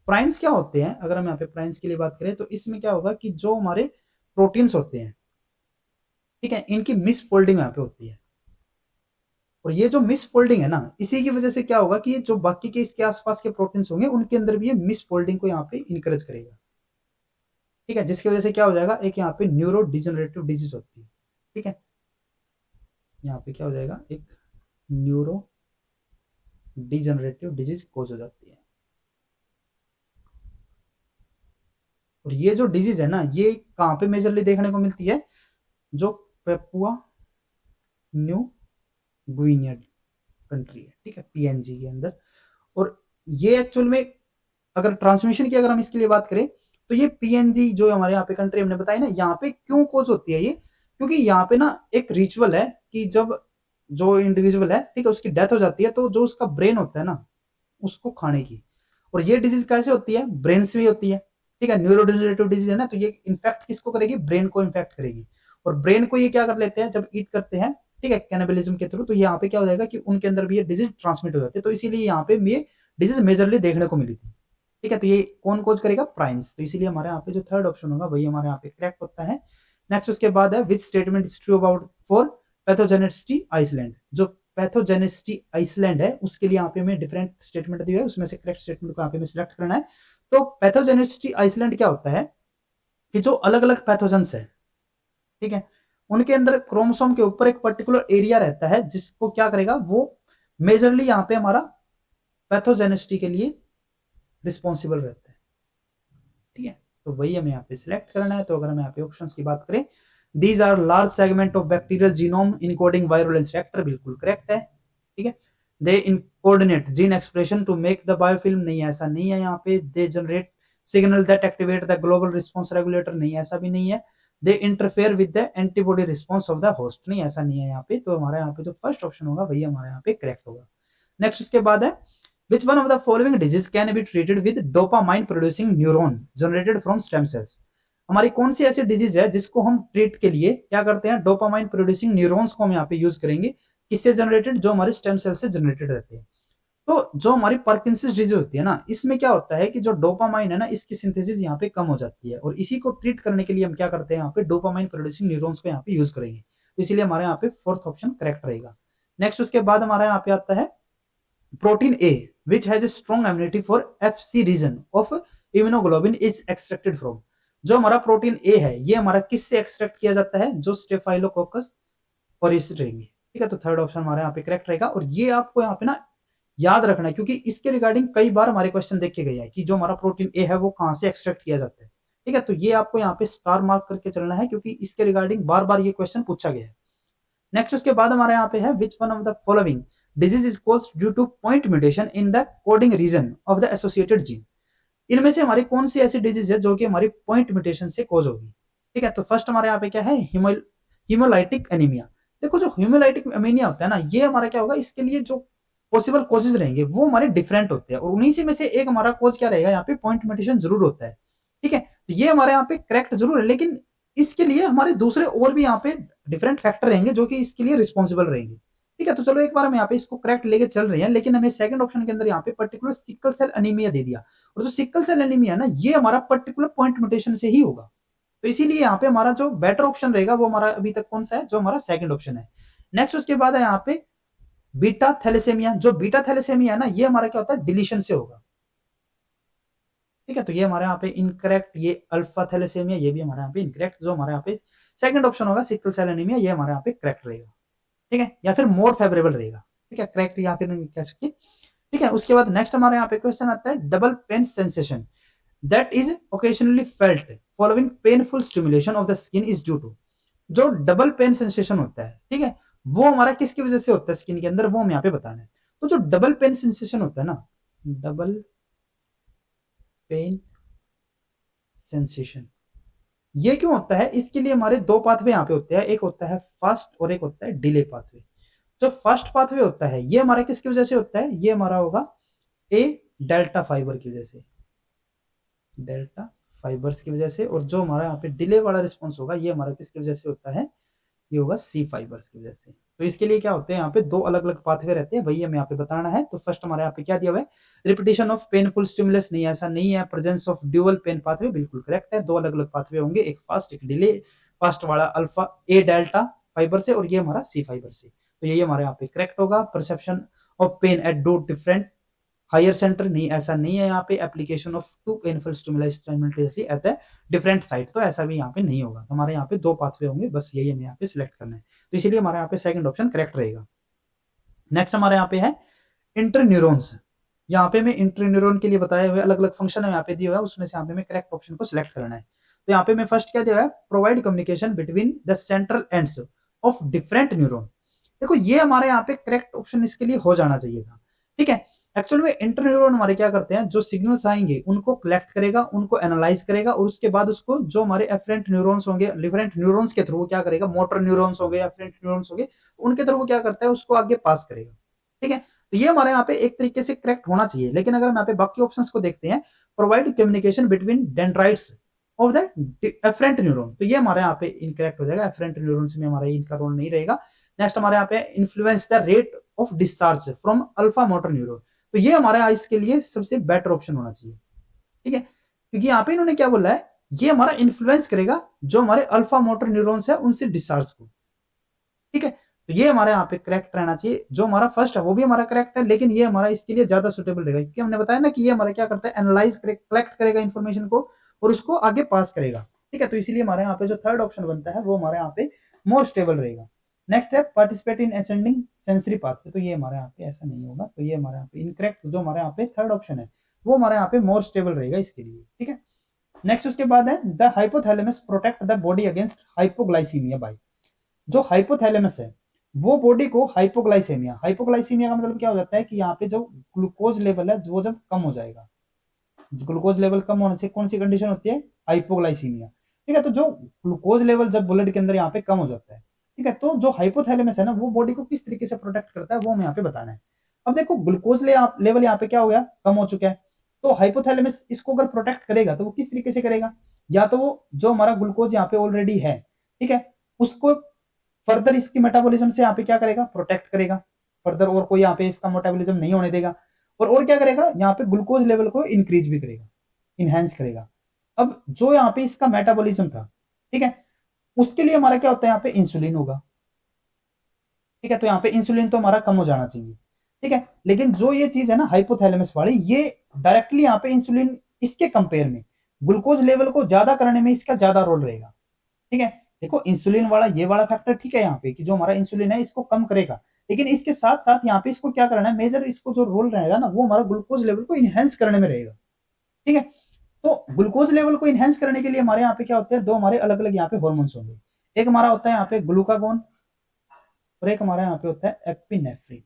प्राइन्स क्या होते हैं, अगर हम यहाँ पे प्राइन्स की बात करें तो इसमें क्या होगा कि जो हमारे प्रोटीन्स होते हैं, ठीक है, इनकी मिस फोल्डिंग यहाँ पे होती है। और ये जो मिस फोल्डिंग है ना, इसी की वजह से क्या होगा कि जो बाकी के इसके आसपास के प्रोटीन्स होंगे उनके अंदर भी ये मिस फोल्डिंग को यहाँ पे इंकरेज करेगा। ठीक है, जिसकी वजह से क्या हो जाएगा, एक यहाँ पे न्यूरो डिजनरेटिव डिजीज होती है। ठीक है, यहाँ पे क्या हो जाएगा, एक न्यूरो डिजनरेटिव डिजीज कोज हो जाती है। और ये जो डिजीज है ना, ये कहाँ पे मेजरली देखने को मिलती है, जो पेपुआ न्यू गुइनिया कंट्री है, ठीक है, पीएनजी के अंदर। और ये एक्चुअल में अगर ट्रांसमिशन की अगर हम इसके लिए बात करें तो ये पीएनजी जो हमारे यहाँ पे कंट्री हमने बताई ना, यहाँ पे क्यों कोज होती है ये, क्योंकि यहाँ पे ना एक रिचुअल है कि जब जो इंडिविजुअल है, ठीक है, उसकी डेथ हो जाती है तो जो उसका ब्रेन होता है ना, उसको खाने की। और ये डिजीज कैसे होती है, ब्रेन से भी होती है। ठीक है, न्यूरोडिजनरेटिव डिजीज है ना, तो ये इन्फेक्ट किसको करेगी, ब्रेन को इन्फेक्ट करेगी। और ब्रेन को ये क्या कर लेते हैं जब ईट करते हैं, ठीक है, कैनिबलिज्म के थ्रू, तो यहाँ पे क्या हो जाएगा कि उनके अंदर भी ये डिजीज ट्रांसमिट हो जाती है। तो इसीलिए यहाँ पे ये डिजीज मेजरली देखने को मिली थी। ठीक है, तो ये कौन कोज करेगा, प्राइम्स। तो इसीलिए हमारे यहाँ पे जो थर्ड ऑप्शन होगा वही हमारे यहाँ पे करेक्ट होता है। नेक्स्ट उसके बाद है which statement is true about for pathogenicity island. जो पैथोजेनिसिटी आइसलैंड है उसके लिए यहाँ पे हमें डिफरेंट स्टेटमेंट दी है, उसमें से करेक्ट स्टेटमेंट को यहाँ पे हमें सिलेक्ट करना है। तो पैथोजेनिसिटी आइसलैंड क्या होता है कि जो अलग अलग पैथोजेंस है, ठीक है, उनके अंदर क्रोमोसोम के ऊपर एक पर्टिकुलर एरिया रहता है जिसको क्या करेगा, वो मेजरली यहाँ पे हमारा पैथोजेनिसिटी के लिए रिस्पॉन्सिबल रहता है। ठीक है, तो वही हमें यहाँ पे सिलेक्ट करना है। तो अगर हम यहाँ पे ऑप्शंस की बात करें, these are large segment of bacterial genome encoding virulence factor, बिल्कुल करेक्ट है। ठीक है, they in coordinate gene expression to make the biofilm, नहीं ऐसा नहीं है यहाँ पे। They generate signal that activate the global response regulator, नहीं ऐसा भी नहीं है। They interfere with the antibody response of the host, नहीं ऐसा नहीं है यहाँ पे। तो हमारा यहाँ पे जो फर्स्ट ऑप्शन होगा वही हमारा यहाँ पे करेक्ट होगा। नेक्स्ट उसके बाद है which one of the following disease can be treated with dopamine producing neuron generated from stem cells। हमारी कौन सी ऐसी डिजीज है जिसको हम ट्रीट के लिए क्या करते हैं, डोपामाइन प्रोड्यूसिंग न्यूरॉन्स को हम यहाँ पे यूज करेंगे। किससे जनरेटेड, जो हमारे स्टेम सेल से जनरेटेड रहते हैं। तो जो हमारी पार्किंसंस डिजीज होती है ना, इसमें क्या होता है कि जो डोपामाइन है ना, इसकी सिंथेसिस यहाँ पे कम हो जाती है। और इसी को ट्रीट करने के लिए हम क्या करते हैं, यहाँ पे डोपामाइन प्रोड्यूसिंग न्यूरॉन्स को यहाँ पे यूज करेंगे। तो इसीलिए हमारे यहाँ पे फोर्थ ऑप्शन करेक्ट रहेगा। नेक्स्ट उसके बाद हमारा यहाँ पे आता है protein A which has a strong immunity for FC region of immunoglobulin is extracted from। जो हमारा प्रोटीन ए है ये हमारा किससे एक्सट्रैक्ट किया जाता है, जो स्टेफाइलोकोकस ऑरिस रहेंगे। ठीक है, तो थर्ड ऑप्शन हमारा यहाँ पे करेक्ट रहेगा। और ये आपको यहाँ पे ना याद रखना है, क्योंकि इसके रिगार्डिंग कई बार हमारे क्वेश्चन देखे गए हैं कि जो हमारा प्रोटीन ए है वो कहाँ से एक्सट्रैक्ट किया जाता है। ठीक है, तो ये आपको यहाँ पे स्टार मार्क करके चलना है, क्योंकि इसके रिगार्डिंग बार बार ये क्वेश्चन पूछा गया है। नेक्स्ट उसके बाद हमारे यहाँ पे है which one of the following disease is caused due two point mutation in the coding region of the associated gene. इनमें से हमारी कौन सी ऐसी डिजीज है जो कि हमारी पॉइंट म्यूटेशन से कॉज होगी। ठीक है, तो फर्स्ट हमारे यहाँ पे क्या है, हीमोलाइटिक एनीमिया। देखो जो हीमोलाइटिक एनीमिया होता है ना, ये हमारा क्या होगा, इसके लिए जो पॉसिबल कॉजेज रहेंगे वो हमारे डिफरेंट होते हैं। और उन्हीं से में से एक हमारा कॉज क्या रहेगा, यहाँ पे पॉइंट म्यूटेशन जरूर होता है। ठीक है, तो ये हमारे यहाँ पे करेक्ट जरूर है, लेकिन इसके लिए हमारे दूसरे और भी यहाँ पे डिफरेंट फैक्टर रहेंगे जो कि इसके लिए रिस्पॉन्सिबल रहेंगे। ठीक है, तो चलो एक बार हम यहाँ पे इसको करेक्ट लेके चल रहे हैं, लेकिन हमें सेकंड ऑप्शन के अंदर यहाँ पे पर्टिकुलर सिकल सेल एनीमिया दे दिया। और जो सिकल सेल एनीमिया ना, ये हमारा पर्टिकुलर पॉइंट म्यूटेशन से ही होगा। तो इसीलिए यहाँ पे हमारा जो बेटर ऑप्शन रहेगा वो हमारा अभी तक कौन सा है, जो हमारा सेकंड ऑप्शन है। नेक्स्ट उसके बाद है यहाँ पे बीटा थैलेसेमिया। जो बीटा थैलेसेमिया है ना, ये हमारा क्या होता है, डिलीशन से होगा। ठीक है, तो ये हमारे यहाँ पे इनकरेक्ट। ये अल्फा थैलेसेमिया, ये भी हमारे यहाँ पे इनकरेक्ट। जो हमारे यहाँ पे सेकंड ऑप्शन होगा सिकल सेल एनीमिया, ये हमारे यहाँ पे करेक्ट रहेगा। ठीक है, या फिर मोर फेवरेबल रहेगा। ठीक है, करेक्ट या फिर नहीं कह सकते। ठीक है, उसके बाद नेक्स्ट हमारे यहाँ पे क्वेश्चन आता है double pain sensation that is occasionally felt following painful stimulation of the skin is due to. जो डबल पेन सेंसेशन होता है, ठीक है, वो हमारा किसकी वजह से होता है स्किन के अंदर, वो हम यहाँ पे बताना है। तो जो डबल पेन सेंसेशन होता है ना, डबल पेन सेंसेशन, ये क्यों होता है, इसके लिए हमारे दो पाथवे यहाँ पे होते हैं, एक होता है फास्ट और एक होता है डिले पाथवे। जो फर्स्ट पाथवे होता है ये हमारा किसकी वजह से होता है, ये हमारा होगा ए डेल्टा फाइबर की वजह से, डेल्टा फाइबर्स की वजह से। और जो हमारा यहाँ पे डिले वाला रिस्पॉन्स होगा ये हमारा किसकी वजह से होता है, ये होगा सी फाइबर्स की वजह से। तो इसके लिए क्या होते हैं, यहाँ पे दो अलग अलग पाथवे रहते हैं, वही हमें यहाँ पे बताना है। तो फर्स्ट हमारे यहाँ पे क्या दिया हुआ है, रिपीटिशन ऑफ पेनफुल स्टिमुलस, नहीं ऐसा नहीं है। Presence of dual pain pathway, बिल्कुल करेक्ट है। दो अलग अलग पाथवे होंगे, एक फास्ट एक डिले। फास्ट वाला अल्फा ए डेल्टा फाइबर से और ये हमारा सी फाइबर से। तो यही हमारे यहाँ पे करेक्ट होगा। परसेप्शन ऑफ पेन एट दो डिफरेंट हायर सेंटर, नहीं ऐसा नहीं है यहाँ पे। Application of two painful stimuli simultaneously at the different site, तो ऐसा भी यहाँ पे नहीं होगा। हमारे यहाँ पे दो पाथवे होंगे, बस यही हमें यहाँ पे सिलेक्ट करना है। तो इसीलिए हमारे यहाँ पे सेकंड ऑप्शन करेक्ट रहेगा। नेक्स्ट हमारे यहाँ पे है इंटरन्यूरॉन्स। यहाँ पे मैं इंटरन्यूरॉन के लिए बताए हुए अलग अलग फंक्शन है यहाँ पे दिया हुआ है, उसमें से यहाँ पे मैं करेक्ट ऑप्शन को सिलेक्ट करना है। तो यहाँ पे मैं फर्स्ट क्या दिया है, provide communication between the central ends of different neuron. देखो ये हमारे यहाँ पे करेक्ट ऑप्शन इसके लिए हो जाना चाहिए था, ठीक है। एक्चुअल में इंटरन्यूरॉन हमारे क्या करते हैं, जो सिग्नल्स आएंगे उनको कलेक्ट करेगा, उनको एनालाइज करेगा, और उसके बाद उसको जो हमारे एफरेंट न्यूरॉन्स होंगे, डिफरेंट न्यूरॉन्स के थ्रू क्या करेगा, मोटर न्यूरॉन्स हो गए, एफरेंट न्यूरॉन्स हो गए, उनके थ्रू क्या करता है, उसको आगे पास करेगा, ठीक है। तो ये हमारे यहाँ पे एक तरीके से करेक्ट होना चाहिए। लेकिन अगर हम यहाँ पे बाकी ऑप्शंस को देखते हैं, provide communication between dendrites of the afferent neuron, तो ये हमारे यहाँ पे इनकरेक्ट हो जाएगा। एफरेंट न्यूरॉन्स में हमारा इनका रोल नहीं रहेगा। नेक्स्ट हमारे यहाँ पे influence the rate of discharge from alpha motor neuron, तो ये हमारे यहाँ इसके लिए सबसे बेटर ऑप्शन होना चाहिए, ठीक है। क्योंकि यहाँ पे इन्होंने क्या बोला है, ये हमारा इन्फ्लुएंस करेगा जो हमारे अल्फा मोटर न्यूरॉन्स है उनसे डिस्चार्ज को, ठीक है। तो ये हमारे यहाँ पे करेक्ट रहना चाहिए। जो हमारा फर्स्ट है वो भी हमारा करेक्ट है, लेकिन ये हमारा इसके लिए ज्यादा सुटेबल रहेगा, क्योंकि हमने बताया ना कि ये हमारा क्या करता है, एनालाइज कलेक्ट करेगा इन्फॉर्मेशन को और उसको आगे पास करेगा, ठीक है। तो इसीलिए हमारे यहाँ पे जो थर्ड ऑप्शन बनता है वो हमारे यहाँ पे मोर स्टेबल रहेगा। नेक्स्ट है participate in ascending sensory pathway, तो ये हमारे यहाँ पे ऐसा नहीं होगा। तो ये हमारे यहाँ पे इनकरेक्ट, जो हमारे यहाँ पे थर्ड ऑप्शन है वो हमारे यहाँ पे मोर स्टेबल रहेगा इसके लिए, ठीक है। नेक्स्ट उसके बाद है the hypothalamus protect the body against hypoglycaemia by, जो हाइपोथैलेमस है वो बॉडी को हाइपोग्लाइसेमिया, हाइपोग्लाइसेमिया का मतलब क्या हो जाता है कि यहाँ पे जो ग्लूकोज लेवल है वो जब कम हो जाएगा, ग्लूकोज लेवल कम होने से कौन सी कंडीशन होती है, हाइपोग्लाइसीमिया, ठीक है। तो जो ग्लूकोज लेवल जब ब्लड के अंदर यहाँ पे कम हो जाता है, ठीक है, तो जो हाइपोथैलेमस है ना वो बॉडी को किस तरीके से प्रोटेक्ट करता है वो हमें यहाँ पे बताना है। अब देखो ग्लूकोज लेवल यहाँ पे क्या हो गया, कम हो चुका है, तो हाइपोथैलेमस इसको अगर प्रोटेक्ट करेगा तो वो किस तरीके से करेगा, या तो वो जो हमारा ग्लूकोज यहाँ पे ऑलरेडी है, ठीक है, उसको फर्दर इसकी मेटाबॉलिज्म से यहाँ पे क्या करेगा, प्रोटेक्ट करेगा फर्दर, और कोई यहाँ पे इसका मेटाबॉलिज्म नहीं होने देगा। और क्या करेगा, यहाँ पे ग्लूकोज लेवल को इंक्रीज भी करेगा, इनहेंस करेगा। अब जो यहाँ पे इसका मेटाबॉलिज्म था, ठीक है, उसके लिए हमारा क्या होता है, यहाँ पे इंसुलिन होगा, ठीक है। तो यहाँ पे इंसुलिन तो हमारा कम हो जाना चाहिए, ठीक है। लेकिन जो ये चीज है ना हाइपोथैलेमस वाली, ये डायरेक्टली यहाँ पे इंसुलिन इसके कंपेयर में ग्लूकोज लेवल को ज्यादा करने में इसका ज्यादा रोल रहेगा, ठीक है। देखो इंसुलिन वाला ये वाला फैक्टर ठीक है यहाँ पे कि जो हमारा इंसुलिन है इसको कम करेगा, लेकिन इसके साथ साथ यहाँ पे इसको क्या करना है, मेजर इसको जो रोल रहेगा ना वो हमारा ग्लूकोज लेवल को इनहेंस करने में रहेगा, ठीक है। तो ग्लूकोज लेवल को इनहेंस करने के लिए हमारे यहाँ पे क्या होते हैं, दो हमारे अलग अलग यहाँ पे हॉर्मोन्स होंगे। एक हमारा होता है यहाँ पे ग्लूकागोन और एक हमारा यहाँ पे होता है एपिनेफ्रिन,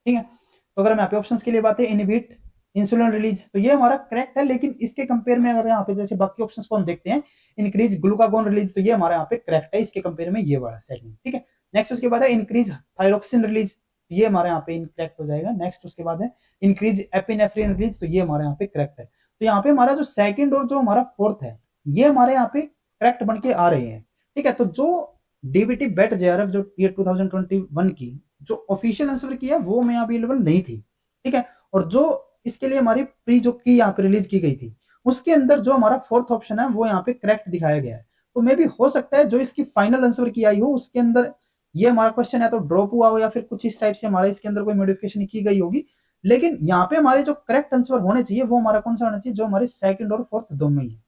ठीक है। तो अगर हम यहाँ पे ऑप्शंस के लिए बात है, इनहिबिट इंसुलिन रिलीज, तो ये हमारा करेक्ट है। लेकिन इसके कंपेयर में अगर यहाँ पे जैसे बाकी ऑप्शंस को हम देखते हैं, इंक्रीज ग्लूकागोन रिलीज, तो ये हमारा यहाँ पे करेक्ट है इसके कंपेयर में ये वाला सेगमेंट, ठीक है। नेक्स्ट उसके बाद है इंक्रीज थायरोक्सिन रिलीज, ये हमारे यहाँ पे इनकरेक्ट हो जाएगा। नेक्स्ट उसके बाद है इंक्रीज एपिनेफ्रिन रिलीज, तो ये हमारे यहाँ पे करेक्ट है। तो यहाँ पे हमारा जो सेकंड और जो हमारा फोर्थ है ये हमारे यहाँ पे करेक्ट बन के आ रहे हैं, ठीक है। तो जो डीबीटी बेट जेआरएफ जो ईयर 2021 की जो ऑफिशियल आंसर की है वो में अवेलेबल नहीं थी, ठीक है। और जो इसके लिए हमारी प्री जो की यहाँ पे रिलीज की गई थी उसके अंदर जो हमारा फोर्थ ऑप्शन है वो यहाँ पे करेक्ट दिखाया गया है। तो मे भी हो सकता है जो इसकी फाइनल आंसर की आई हो उसके अंदर ये हमारा क्वेश्चन है तो ड्रॉप हुआ हो, या फिर कुछ इस टाइप से हमारा इसके अंदर कोई मॉडिफिकेशन की गई होगी। लेकिन यहाँ पे हमारे जो करेक्ट आंसर होने चाहिए वो हमारा कौन सा होना चाहिए, जो हमारे सेकंड और फोर्थ दोनों ही है,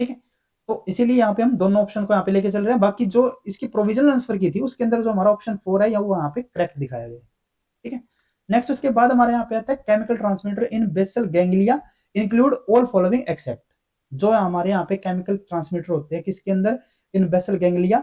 ठीक है। तो इसीलिए यहाँ पे हम दोनों ऑप्शन को यहाँ पे लेके चल रहे हैं। बाकी जो इसकी प्रोविजनल आंसर की थी उसके अंदर जो हमारा ऑप्शन 4 है या वो यहाँ पे करेक्ट दिखाया गया, ठीक है। नेक्स्ट उसके बाद हमारे यहाँ पे आता है chemical transmitter in basal ganglia include all following except, जो हमारे यहाँ पे केमिकल ट्रांसमीटर होते हैं किसके अंदर, इन बेसल गैंग्लिया,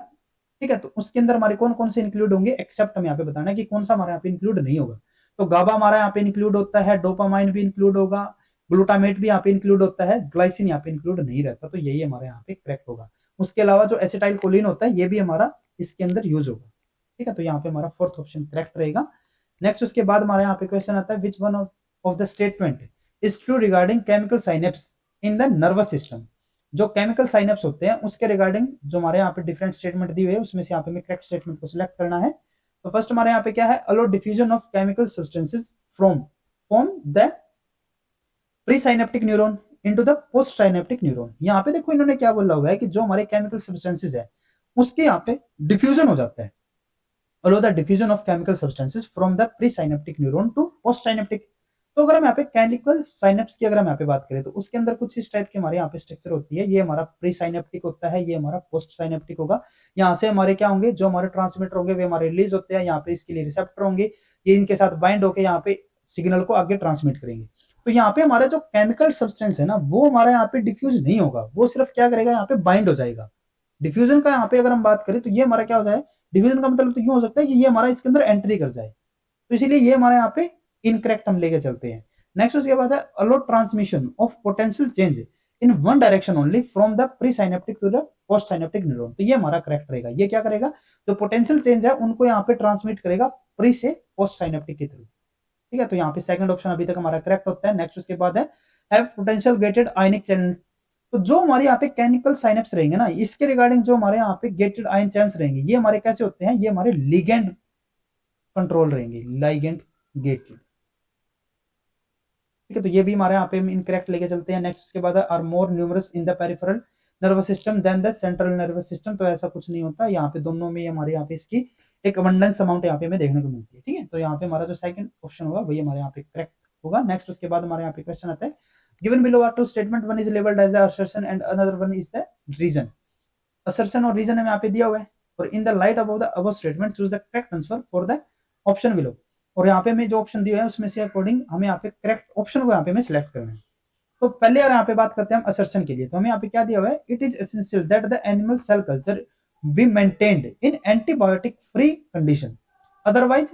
ठीक है। तो उसके अंदर हमारे कौन कौन से इंक्लूड होंगे, एक्सेप्ट हमें यहाँ पे बताना है कि कौन सा हमारे यहाँ पे इंक्लूड नहीं होगा। तो गाबा हमारा यहाँ पे इंक्लूड होता है, डोपामाइन भी इंक्लूड होगा, ग्लूटामेट भी यहाँ पे इंक्लूड होता है, ग्लाइसिन यहाँ पे इंक्लूड नहीं रहता, तो यही हमारे यहाँ पे करेक्ट होगा। उसके अलावा जो एसिटाइल कोलिन होता है ये भी हमारा इसके अंदर यूज होगा, ठीक है, तो यहाँ पे हमारा फोर्थ ऑप्शन करेक्ट रहेगा। नेक्स्ट उसके बाद हमारे यहाँ पे क्वेश्चन आता है, which one of the statement is true regarding chemical synapse in the nervous system. जो केमिकल साइनेप्स होते हैं उसके रिगार्डिंग जो हमारे यहाँ पे डिफरेंट स्टेटमेंट दी हुई है उसमें से यहाँ पे हमें करेक्ट स्टेटमेंट को सिलेक्ट करना है। तो फर्स्ट हमारे यहाँ पे क्या है, allow diffusion of chemical substances from the presynaptic neuron into the post synaptic neuron. यहाँ पे देखो इन्होंने क्या बोला हुआ है कि जो हमारे केमिकल सब्सटेंसेस है उसके यहाँ पे डिफ्यूजन हो जाता है, allow the diffusion of chemical substances from the presynaptic neuron to post synaptic. तो अगर हम यहाँ पे केमिकल साइनेप्स की अगर हम यहाँ पे बात करें तो उसके अंदर कुछ इस टाइप के हमारे यहाँ पे स्ट्रक्चर होती है, ये हमारा प्री साइनेप्टिक होता है, ये हमारा पोस्ट साइनेप्टिक होगा। यहाँ से हमारे क्या होंगे, जो हमारे ट्रांसमीटर होंगे वे हमारे रिलीज होते हैं, यहाँ पे इसके लिए रिसेप्टर होंगे, ये इनके साथ बाइंड होकर यहाँ पे सिग्नल को आगे ट्रांसमिट करेंगे। तो यहाँ पे हमारा जो केमिकल सब्सटेंस है ना वो हमारे यहाँ पे डिफ्यूज नहीं होगा, वो सिर्फ क्या करेगा, यहाँ पे बाइंड हो जाएगा। डिफ्यूजन का यहाँ पे अगर हम बात करें तो ये हमारा क्या हो जाए, डिवीजन का मतलब तो यूं हो सकता है कि ये हमारा इसके अंदर एंट्री कर जाए, तो इसीलिए ये हमारे यहाँ पे इनकरेक्ट हम लेके चलते हैं। नेक्स्ट उसके बाद है allow transmission of potential change in one direction only from the pre synaptic to the post synaptic neuron. तो ये हमारा करेक्ट रहेगा, ये क्या करेगा, जो पोटेंशियल चेंज है उनको यहाँ पे ट्रांसमिट करेगा प्री से पोस्ट साइनेप्टिक के थ्रू, ठीक है, तो यहाँ पे सेकंड ऑप्शन अभी तक हमारा करेक्ट होता है। नेक्स्ट उसके बाद है have potential gated ionic channel. तो जो हमारे यहाँ पे केमिकल साइनेप्स रहेंगे ना इसके रिगार्डिंग जो हमारे यहाँ पे गेटेड आयन चैनल्स रहेंगे ये हमारे कैसे होते हैं, ये हमारे लिगेंड कंट्रोल रहेंगे, लिगेंड गेटेड, ठीक है, तो ये भी हमारे यहाँ पे इनकरेक्ट लेके चलते हैं। नेक्स्ट उसके बाद are more numerous in the peripheral nervous system than the central nervous system. तो ऐसा कुछ नहीं होता, यहाँ पे दोनों में हमारे यहाँ पे इसकी एक अबंडेंस अमाउंट यहाँ पे हमें देखने को मिलती है, ठीक है, तो यहाँ पे हमारा जो सेकंड ऑप्शन होगा वही हमारे यहाँ पे करेक्ट होगा। नेक्स्ट उसके बाद हमारे यहाँ पे क्वेश्चन आता है, given below are two statement, one is labelled as the assertion and another one is the reason. Assertion और रीजन हमें यहाँ पे दिया हुआ है, और in the light above the above statement choose the correct answer for the option below. और यहाँ पे हमें जो ऑप्शन दिए हैं उसमें से अकॉर्डिंग हमें यहाँ पे करेक्ट ऑप्शन को यहाँ पे हमें सिलेक्ट करना है। तो पहले अगर यहाँ पे बात करते हैं हम असर्शन के लिए, तो हमें यहाँ पे क्या दिया हुआ है, it is essential that the animal cell culture be maintained in antibiotic free condition, otherwise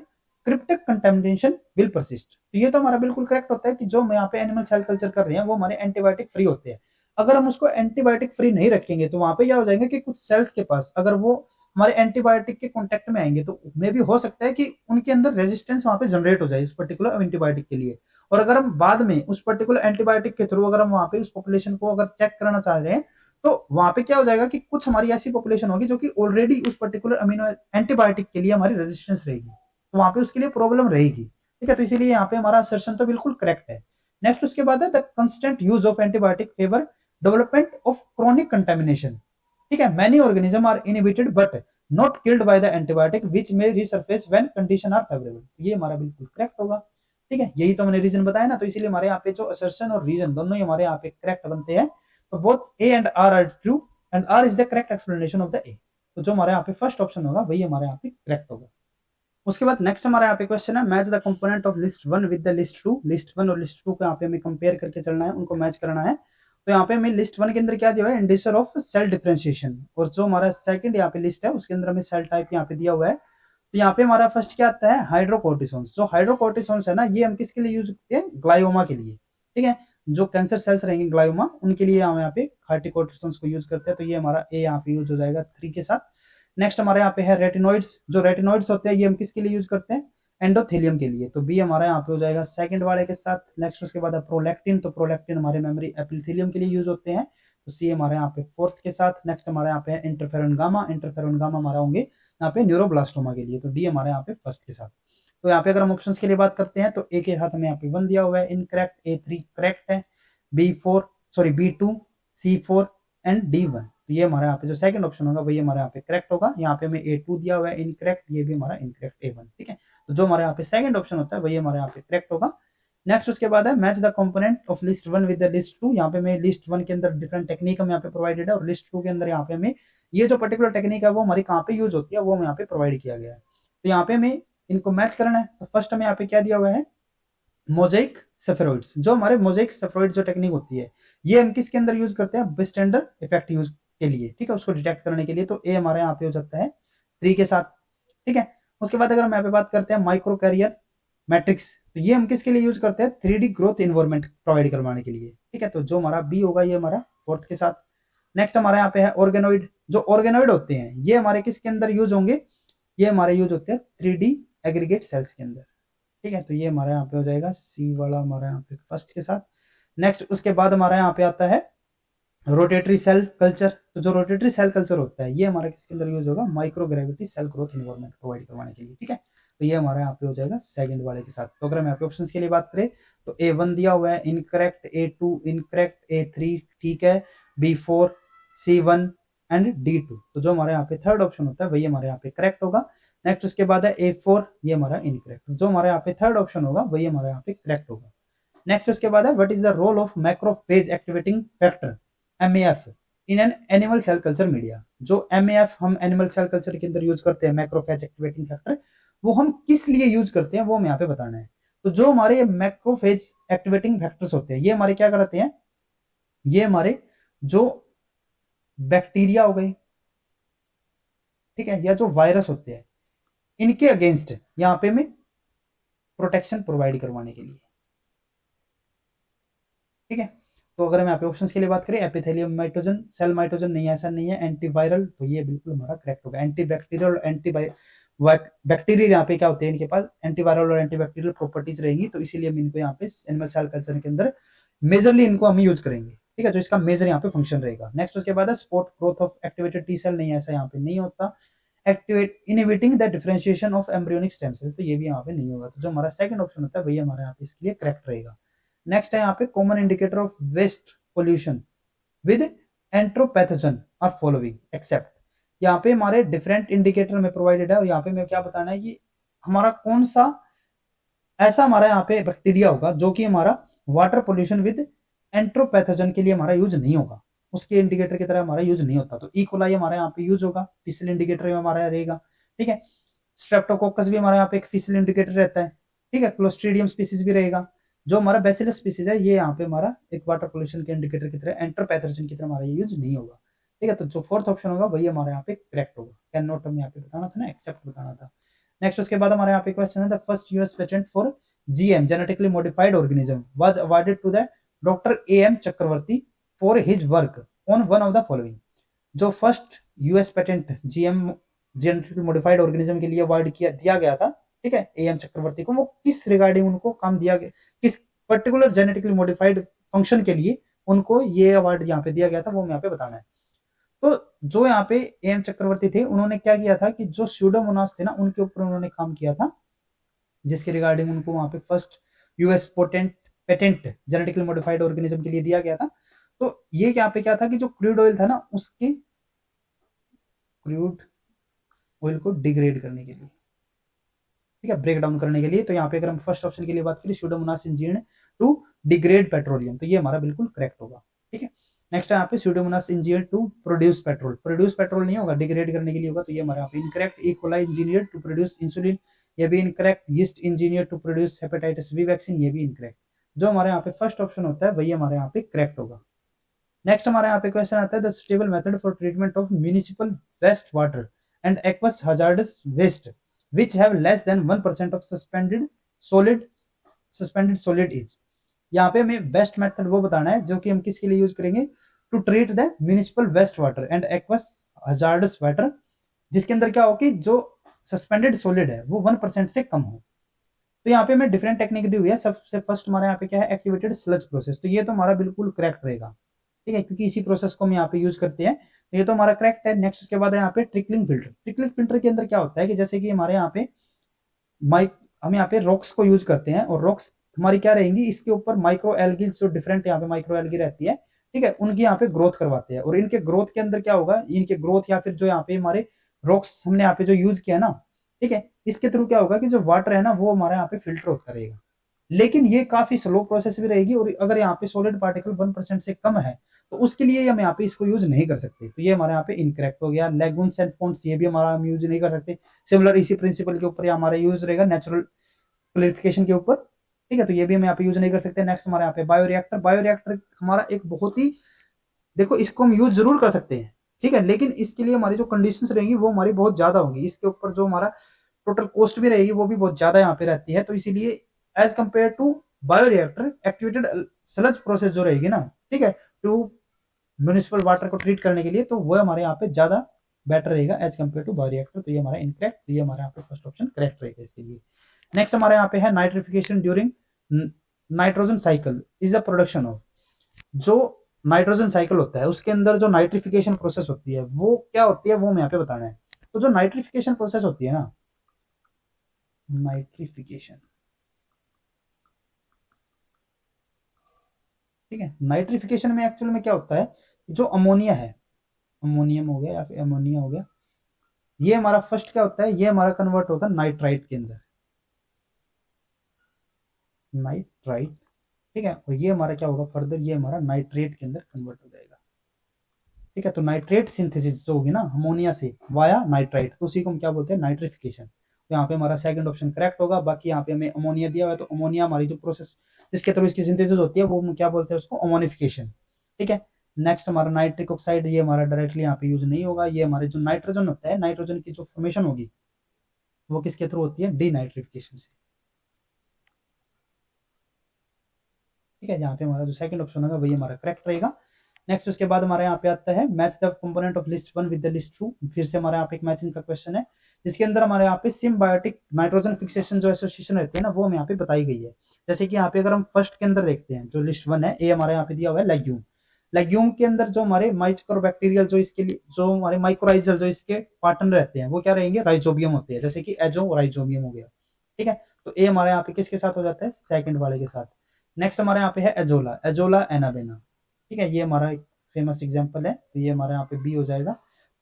cryptic contamination will persist. तो ये तो हमारा बिल्कुल करेक्ट होता है कि जो हम यहाँ पे एनिमल सेल कल्चर कर रहे हैं वो हमारे एंटीबायोटिक फ्री होते हैं। अगर हम उसको एंटीबायोटिक फ्री नहीं रखेंगे तो वहां पे क्या हो जाएगा कि कुछ सेल्स के पास अगर वो हमारे एंटीबायोटिक के कॉन्टेक्ट में आएंगे तो मे भी हो सकता है कि उनके अंदर रेजिस्टेंस वहां पे जनरेट हो जाए इस पर्टिकुलर एंटीबायोटिक के लिए। और अगर हम बाद में उस पर्टिकुलर एंटीबायोटिक के थ्रू अगर हम वहां पे उस पॉपुलेशन को अगर चेक कराना चाह रहे हैं तो वहां पे क्या हो जाएगा कि कुछ हमारी ऐसी पॉपुलेशन होगी जो कि ऑलरेडी उस पर्टिकुलर अमीनो एंटीबायोटिक के लिए हमारी रेजिस्टेंस रहेगी, तो वहां पे उसके लिए प्रॉब्लम रहेगी, ठीक है, तो इसीलिए यहाँ पे हमारा असर्शन तो बिल्कुल करेक्ट है। नेक्स्ट उसके बाद है the constant use of antibiotic favour development of chronic contamination, ठीक है, many organism are inhibited but not killed by the antibiotic which may resurface when condition are favourable. ये हमारा बिल्कुल करेक्ट होगा, ठीक है, यही तो मैंने रीजन बताया ना, तो इसीलिए हमारे यहाँ पे जो असर्शन और रीजन दोनों ही हमारे यहाँ पे करेक्ट बनते हैं। तो both A and R true and R is the correct explanation of the A. तो जो हमारे यहाँ पे फर्स्ट ऑप्शन होगा वही हमारे यहाँ पे करेक्ट होगा। उसके बाद नेक्स्ट हमारे यहाँ पे क्वेश्चन है, match the component of list one with the list two. List one और लिस्ट टू को यहाँ पे हमें कंपेयर करके चलना है, उनको मैच करना है। तो यहाँ पे हमें लिस्ट वन के अंदर क्या दिया हुआ है, इंडिसर ऑफ सेल डिफरेंशिएशन, और जो हमारा सेकंड यहाँ पे लिस्ट है उसके अंदर हमें सेल टाइप यहाँ पे दिया हुआ है। तो यहाँ पे हमारा फर्स्ट क्या आता है, हाइड्रोकोर्टिसोन्स। जो हाइड्रोकोर्टिसोन्स है ना ये हम किसके लिए यूज करते हैं, ग्लायोमा के लिए, ठीक है, जो कैंसर सेल्स रहेंगे ग्लायोमा उनके लिए हम यहाँ पे हाइड्रोकोर्टिसोन्स को यूज करते हैं। तो ये हमारा ए यहाँ पे यूज हो जाएगा 3 के साथ। नेक्स्ट हमारे यहाँ पे है रेटिनोइड्स। जो रेटिनोइड्स होते हैं ये हम किसके लिए यूज करते हैं, एंडोथेलियम के लिए, तो बी हमारा यहाँ पे हो जाएगा सेकंड वाले के साथ। नेक्स्ट उसके बाद है प्रोलैक्टिन। तो प्रोलैक्टिन हमारे मेमोरी एपिथेलियम के लिए यूज होते हैं, तो सी हमारे यहाँ पे फोर्थ के साथ। नेक्स्ट हमारे यहाँ पे है इंटरफेरॉन गामा। इंटरफेरॉन गामा हमारा होंगे यहाँ पे न्यूरोब्लास्टोमा के लिए, तो डी हमारे यहाँ पे फर्स्ट के साथ। तो यहाँ पे अगर हम ऑप्शंस के लिए बात करते हैं तो ए के साथ हमें यहाँ पे 1 दिया हुआ है इनकरेक्ट, A3 करेक्ट है, B2 C4 एंड D1। तो ये हमारे यहाँ पे जो सेकंड ऑप्शन होगा वही हमारे यहाँ पे करेक्ट होगा। यहाँ पे हमें A2 दिया हुआ है इनकरेक्ट, ये भी हमारा इनकरेक्ट A1, ठीक है, तो जो हमारे यहाँ पे सेकंड ऑप्शन होता है वही हमारे यहाँ पे करेक्ट होगा। नेक्स्ट उसके बाद है match the component of list one with the list two. यहाँ पे हमें लिस्ट वन के अंदर डिफरेंट टेक्निक हम यहाँ पे प्रोवाइडेड है, और लिस्ट टू के अंदर यहाँ पे हमें ये जो पर्टिकुलर टेक्निक है वो हमारी कहाँ पे यूज होती है वो यहाँ पे प्रोवाइड किया गया है। तो यहाँ पे हमें इनको मैच करना है। तो फर्स्ट हमें यहाँ पे क्या दिया हुआ है, मोजाइक सेफेरॉइड्स। जो हमारे मोजाइक सेफेरॉइड जो टेक्निक होती है ये हम किसके अंदर यूज करते हैं, बिस्टेंडर इफेक्ट यूज के लिए, ठीक है, उसको डिटेक्ट करने के लिए। तो ए हमारे यहाँ पे हो जाता है 3 के साथ, ठीक है। उसके बाद अगर हम यहाँ पे बात करते हैं माइक्रो कैरियर मैट्रिक्स, तो ये हम किसके लिए यूज करते हैं, 3D ग्रोथ इन्वायरमेंट प्रोवाइड करवाने के लिए, ठीक है। तो जो हमारा बी होगा ये हमारा फोर्थ के साथ। नेक्स्ट हमारे यहाँ पे है ऑर्गेनोइड। जो ऑर्गेनोइड होते हैं ये हमारे किसके अंदर यूज होंगे, ये हमारे यूज होते हैं 3D एग्रीगेट सेल्स के अंदर, ठीक है। तो ये हमारे यहाँ पे हो जाएगा सी वाला हमारे यहाँ पे फर्स्ट के साथ। नेक्स्ट उसके बाद हमारे यहाँ पे आता है रोटेटरी सेल कल्चर। तो जो रोटेटरी सेल कल्चर होता है ये हमारा किसके अंदर यूज होगा, microgravity cell growth environment provide करवाने के लिए, ठीक है। तो ये हमारा यहाँ पे हो जाएगा सेकंड वाले के साथ। तो अगर हम यहाँ पे ऑप्शंस के लिए बात करें तो A1 दिया हुआ है इनकरेक्ट, A2 इनकरेक्ट, A3 ठीक है, B4, C1 एंड D2। तो जो हमारे यहाँ पे थर्ड ऑप्शन होता है वही हमारे यहाँ पे करेक्ट होगा। नेक्स्ट उसके बाद है A4, ये हमारा इनकरेक्ट। जो हमारे यहाँ पे थर्ड ऑप्शन होगा वही हमारे यहाँ पे करेक्ट होगा। नेक्स्ट उसके बाद है what is the role of macrophage activating factor MAF in an animal cell culture media. जो MAF हम एनिमल सेल कल्चर के अंदर यूज करते हैं मैक्रोफेज एक्टिवेटिंग फैक्टर, वो हम किस लिए यूज करते हैं वो हमें यहाँ पे बताना है। तो जो हमारे मैक्रोफेज एक्टिवेटिंग फैक्टर्स होते हैं ये हमारे क्या करते हैं, ये हमारे जो बैक्टीरिया हो गए, ठीक है, या जो वायरस होते हैं इनके अगेंस्ट यहाँ पे में प्रोटेक्शन प्रोवाइड करवाने के लिए, ठीक है। तो अगर हम यहाँ पे ऑप्शंस के लिए बात करें एपिथेलियम माइटोजन, सेल माइटोजन नहीं, ऐसा नहीं है, एंटीवायरल, तो ये बिल्कुल हमारा करेक्ट होगा। एंटीबैक्टीरियल और बैक्टीरियल यहाँ पे क्या होते हैं, इनके पास एंटीवायरल और एंटीबैक्टीरियल प्रॉपर्टीज रहेंगी, तो इसीलिए हम इनको यहाँ पे एनिमल सेल कल्चर के अंदर मेजरली इनको हम यूज करेंगे, ठीक है। जो इसका मेजर यहाँ पे फंक्शन रहेगा। नेक्स्ट उसके बाद है support growth of activated T cell, नहीं ऐसा यहाँ पे नहीं होता। Activate inhibiting the differentiation of embryonic stem cells, तो ये भी यहाँ पे नहीं होगा। तो जो हमारा सेकंड ऑप्शन होता है वही हमारा यहाँ पे इसके लिए करेक्ट रहेगा। नेक्स्ट है यहाँ पे common indicator of waste pollution with enteropathogen are following except. यहाँ पे हमारे डिफरेंट इंडिकेटर में प्रोवाइडेड है और यहाँ पे मैं क्या बताना है कि हमारा कौन सा ऐसा हमारा यहाँ पे बैक्टीरिया होगा जो कि हमारा वाटर पोल्यूशन विद एंट्रोपैथोजन के लिए हमारा यूज नहीं होगा, उसके इंडिकेटर की तरह हमारा यूज नहीं होता। तो इकोलाई हमारे यहाँ पे यूज होगा, फिसल इंडिकेटर हमारा रहेगा, ठीक है। स्ट्रेप्टोकोकस भी हमारे यहाँ पे एक फिसल इंडिकेटर रहता है, ठीक है। क्लोस्ट्रीडियम स्पीसीज भी रहेगा। जो हमारा बेसिलस स्पीसीज है ये यहाँ पे हमारा एक वाटर पोल्यूशन के इंडिकेटर की तरह एंट्रोपैथोजन की तरह हमारा यूज नहीं होगा, ठीक है। तो जो फोर्थ ऑप्शन होगा वही हमारे यहाँ पे करेक्ट होगा। कैन नॉट हमें यहाँ पे बताना था ना, एक्सेप्ट बताना था। नेक्स्ट उसके बाद हमारे यहाँ पे क्वेश्चन है the first US patent for GM genetically modified organism was awarded to the doctor AM Chakrabarty for his work on one of the following. जो first US patent GM genetically modified organism के लिए award किया दिया गया था, ठीक है, AM चक्रवर्ती को, वो किस रिगार्डिंग उनको काम दिया गया, किस पर्टिकुलर जेनेटिकली मॉडिफाइड फंक्शन के लिए उनको ये अवार्ड यहाँ पे दिया गया था, वो हमें यहाँ पे बताना है। तो जो यहाँ पे AM चक्रवर्ती थे उन्होंने क्या किया था कि जो स्यूडोमोनास थे ना उनके ऊपर उन्होंने काम किया था, जिसके रिगार्डिंग उनको वहां पे first US patent genetically modified organism के लिए दिया गया था। तो ये यहाँ पे क्या था कि जो क्रूड ऑयल था ना उसके क्रूड ऑयल को डिग्रेड करने के लिए, ठीक है, ब्रेक डाउन करने के लिए। तो यहाँ पे अगर हम फर्स्ट ऑप्शन के लिए बात करें Pseudomonas engineered to degrade petroleum, तो ये हमारा बिल्कुल करेक्ट होगा, ठीक है। नेक्स्ट यहाँ पे Pseudomonas engineered to produce petrol, produce petrol नहीं होगा, डिग्रेड करने के लिए होगा, तो ये हमारा यहाँ पे incorrect. E coli engineered to produce insulin, ये भी incorrect. Yeast engineer to produce hepatitis B vaccine, ये भी इनकरेक्ट। जो हमारे यहाँ पे फर्स्ट ऑप्शन होता है वही हमारे यहाँ पे करेक्ट होगा। नेक्स्ट हमारे यहाँ पे क्वेश्चन आता है the suitable method for treatment of municipal waste water and aqueous hazardous waste which have less than 1% of suspended solid is। यहाँ पे हमें बेस्ट मेथड वो बताना है जो कि हम किसके लिए यूज करेंगे, to treat the municipal waste water and aqueous hazardous water, जिसके अंदर क्या हो कि जो सस्पेंडेड सॉलिड है वो 1% से कम हो। तो यहाँ पे हमें डिफरेंट टेक्निक दी हुई है। सबसे फर्स्ट हमारे यहाँ पे क्या है, एक्टिवेटेड स्लज प्रोसेस, तो ये तो हमारा बिल्कुल करेक्ट रहेगा, ठीक है, क्योंकि इसी प्रोसेस को हम यहाँ पे यूज करते हैं, तो ये तो हमारा करेक्ट है। नेक्स्ट उसके बाद है यहाँ पे ट्रिकलिंग फिल्टर। ट्रिकलिंग फिल्टर के अंदर क्या होता है कि जैसे कि हमारे यहाँ पे हम यहाँ पे रॉक्स को यूज करते हैं और रॉक्स हमारी क्या रहेंगी, इसके ऊपर माइक्रो एल्गी जो डिफरेंट यहाँ पे माइक्रो एल्गी रहती है, ठीक है, उनकी यहाँ पे ग्रोथ करवाते हैं। और इनके ग्रोथ के अंदर क्या होगा, इनके ग्रोथ या फिर जो यहाँ पे हमारे रॉक्स हमने यहाँ पे जो यूज किया ना, ठीक है, इसके थ्रू क्या होगा कि जो वाटर है ना वो हमारे यहाँ पे फिल्टर होता रहेगा। लेकिन ये काफी स्लो प्रोसेस भी रहेगी और अगर यहाँ पे सॉलिड पार्टिकल 1% से कम है तो उसके लिए हम यहाँ पे इसको यूज नहीं कर सकते, तो ये हमारे यहाँ पे इनकरेक्ट हो गया। लेगून्स एंड पॉन्ड्स ये भी हमारा हम यूज नहीं कर सकते। सिमिलर इसी प्रिंसिपल के ऊपर हमारा यूज रहेगा नेचुरल क्लियरिफिकेशन के ऊपर, ठीक है, तो ये भी हम यहाँ पे यूज नहीं कर सकते। नेक्स्ट हमारे यहाँ पे बायोरिएक्टर। बायोरिएक्टर हमारा एक बहुत ही, देखो इसको हम यूज जरूर कर सकते हैं, ठीक है, लेकिन इसके लिए हमारी जो कंडीशंस रहेंगी वो हमारी बहुत ज्यादा होंगी, इसके ऊपर जो हमारा टोटल कॉस्ट भी रहेगी वो भी बहुत ज्यादा यहाँ पे रहती है। तो इसीलिए as compare to bioreactor activated sludge process जो रहेगी ना, ठीक है, टू म्यूनिसिपल वाटर को ट्रीट करने के लिए, तो वो हमारे यहाँ पे ज्यादा बेटर रहेगा एज कंपेयर टू बायोरिएक्टर। तो ये हमारा इनकरेक्ट, तो ये हमारे यहाँ पे फर्स्ट ऑप्शन करेक्ट रहेगा इसके लिए। नेक्स्ट हमारे यहाँ पे है nitrification during nitrogen cycle is a production of, जो नाइट्रोजन साइकिल होता है उसके अंदर जो नाइट्रिफिकेशन प्रोसेस होती है वो क्या होती है, वो हमें यहाँ पे बताना है। तो जो नाइट्रिफिकेशन प्रोसेस होती है ना, नाइट्रिफिकेशन, ठीक है, नाइट्रिफिकेशन में एक्चुअल में क्या होता है, जो अमोनिया है, अमोनियम हो गया या फिर अमोनिया हो गया, ये हमारा फर्स्ट क्या होता है, ये हमारा कन्वर्ट होगा नाइट्राइट के अंदर, नाइट्राइट, ठीक है, और ये हमारा क्या होगा फर्दर, ये हमारा नाइट्रेट के अंदर कन्वर्ट हो जाएगा, ठीक है। तो नाइट्रेट सिंथेसिस जो होगी ना अमोनिया से वाया नाइट्राइट, तो उसी को हम क्या बोलते हैं, नाइट्रिफिकेशन। तो यहाँ पे हमारा सेकंड ऑप्शन करेक्ट होगा। बाकी यहाँ पे हमें अमोनिया दिया हुआ है, तो अमोनिया हमारी जो प्रोसेस जिसके थ्रू इसकी सिंथेसिस होती है वो हम क्या बोलते हैं, उसको अमोनिफिकेशन, ठीक है। नेक्स्ट हमारा नाइट्रिक ऑक्साइड, ये हमारा डायरेक्टली यहाँ पे यूज नहीं होगा, ये हमारे जो नाइट्रोजन होता है, नाइट्रोजन की जो फॉर्मेशन होगी वो किसके थ्रू होती है, डीनाइट्रिफिकेशन से, ठीक है। यहाँ पे हमारा जो सेकंड ऑप्शन होगा वही हमारा करेक्ट रहेगा। नेक्स्ट उसके बाद हमारे यहाँ पे आता है match the component of list one with the list two, फिर से हमारे यहाँ पे एक मैचिंग का क्वेश्चन है, जिसके अंदर हमारे यहाँ पे सिम्बायोटिक नाइट्रोजन फिक्सेशन जो एसोसिएशन रहती है ना, वो हमें यहाँ पे बताई गई है। जैसे कि यहाँ पे अगर हम फर्स्ट के अंदर देखते हैं, जो लिस्ट वन है, ए हमारे यहाँ पे दिया हुआ है लेग्यूम, लेग्यूम के अंदर जो हमारे माइक्रोबैक्टीरियल जो इसके लिए जो हमारे माइक्रोराइजल जो इसके पार्टनर रहते हैं वो क्या रहेंगे, राइजोबियम होते हैं, जैसे कि एजो राइजोबियम हो गया, ठीक है। तो ए हमारे यहाँ पे किसके साथ हो जाता है, सेकंड वाले के साथ। नेक्स्ट हमारे यहाँ पे है एजोला, एजोला एनाबेना, ठीक है, ये हमारा एक फेमस एग्जाम्पल है, तो ये हमारे यहाँ पे बी हो जाएगा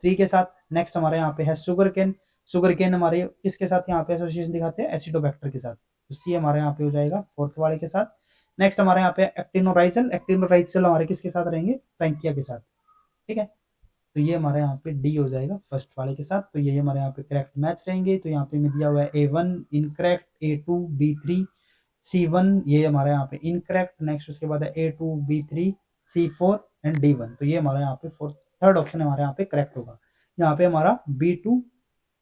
थ्री के साथ। नेक्स्ट हमारे यहाँ पे है शुगर केन, शुगर केन हमारे किसके साथ यहाँ पे एसोसिएशन दिखाते हैं, एसिडोबैक्टर के साथ, तो सी हमारे यहाँ पे हो जाएगा फोर्थ वाले के साथ। नेक्स्ट हमारे यहाँ पे एक्टिनोराइजल, एक्टिनोराइजल हमारे किसके साथ रहेंगे, फ्रैंकिया के साथ, ठीक है। तो ये हमारे यहाँ पे डी हो जाएगा फर्स्ट वाले के साथ, तो ये हमारे यहाँ पे करेक्ट मैच रहेंगे। तो यहाँ पे में दिया हुआ है ए1 इनकरेक्ट, ए2 बी3 सी1, ये हमारे यहाँ पे इनकरेक्ट। नेक्स्ट उसके बाद है A2 B3 C4 and D1, तो ये हमारे यहाँ पे फोर्थ थर्ड ऑप्शन हमारे यहाँ पे करेक्ट होगा। यहाँ पे हमारा बी2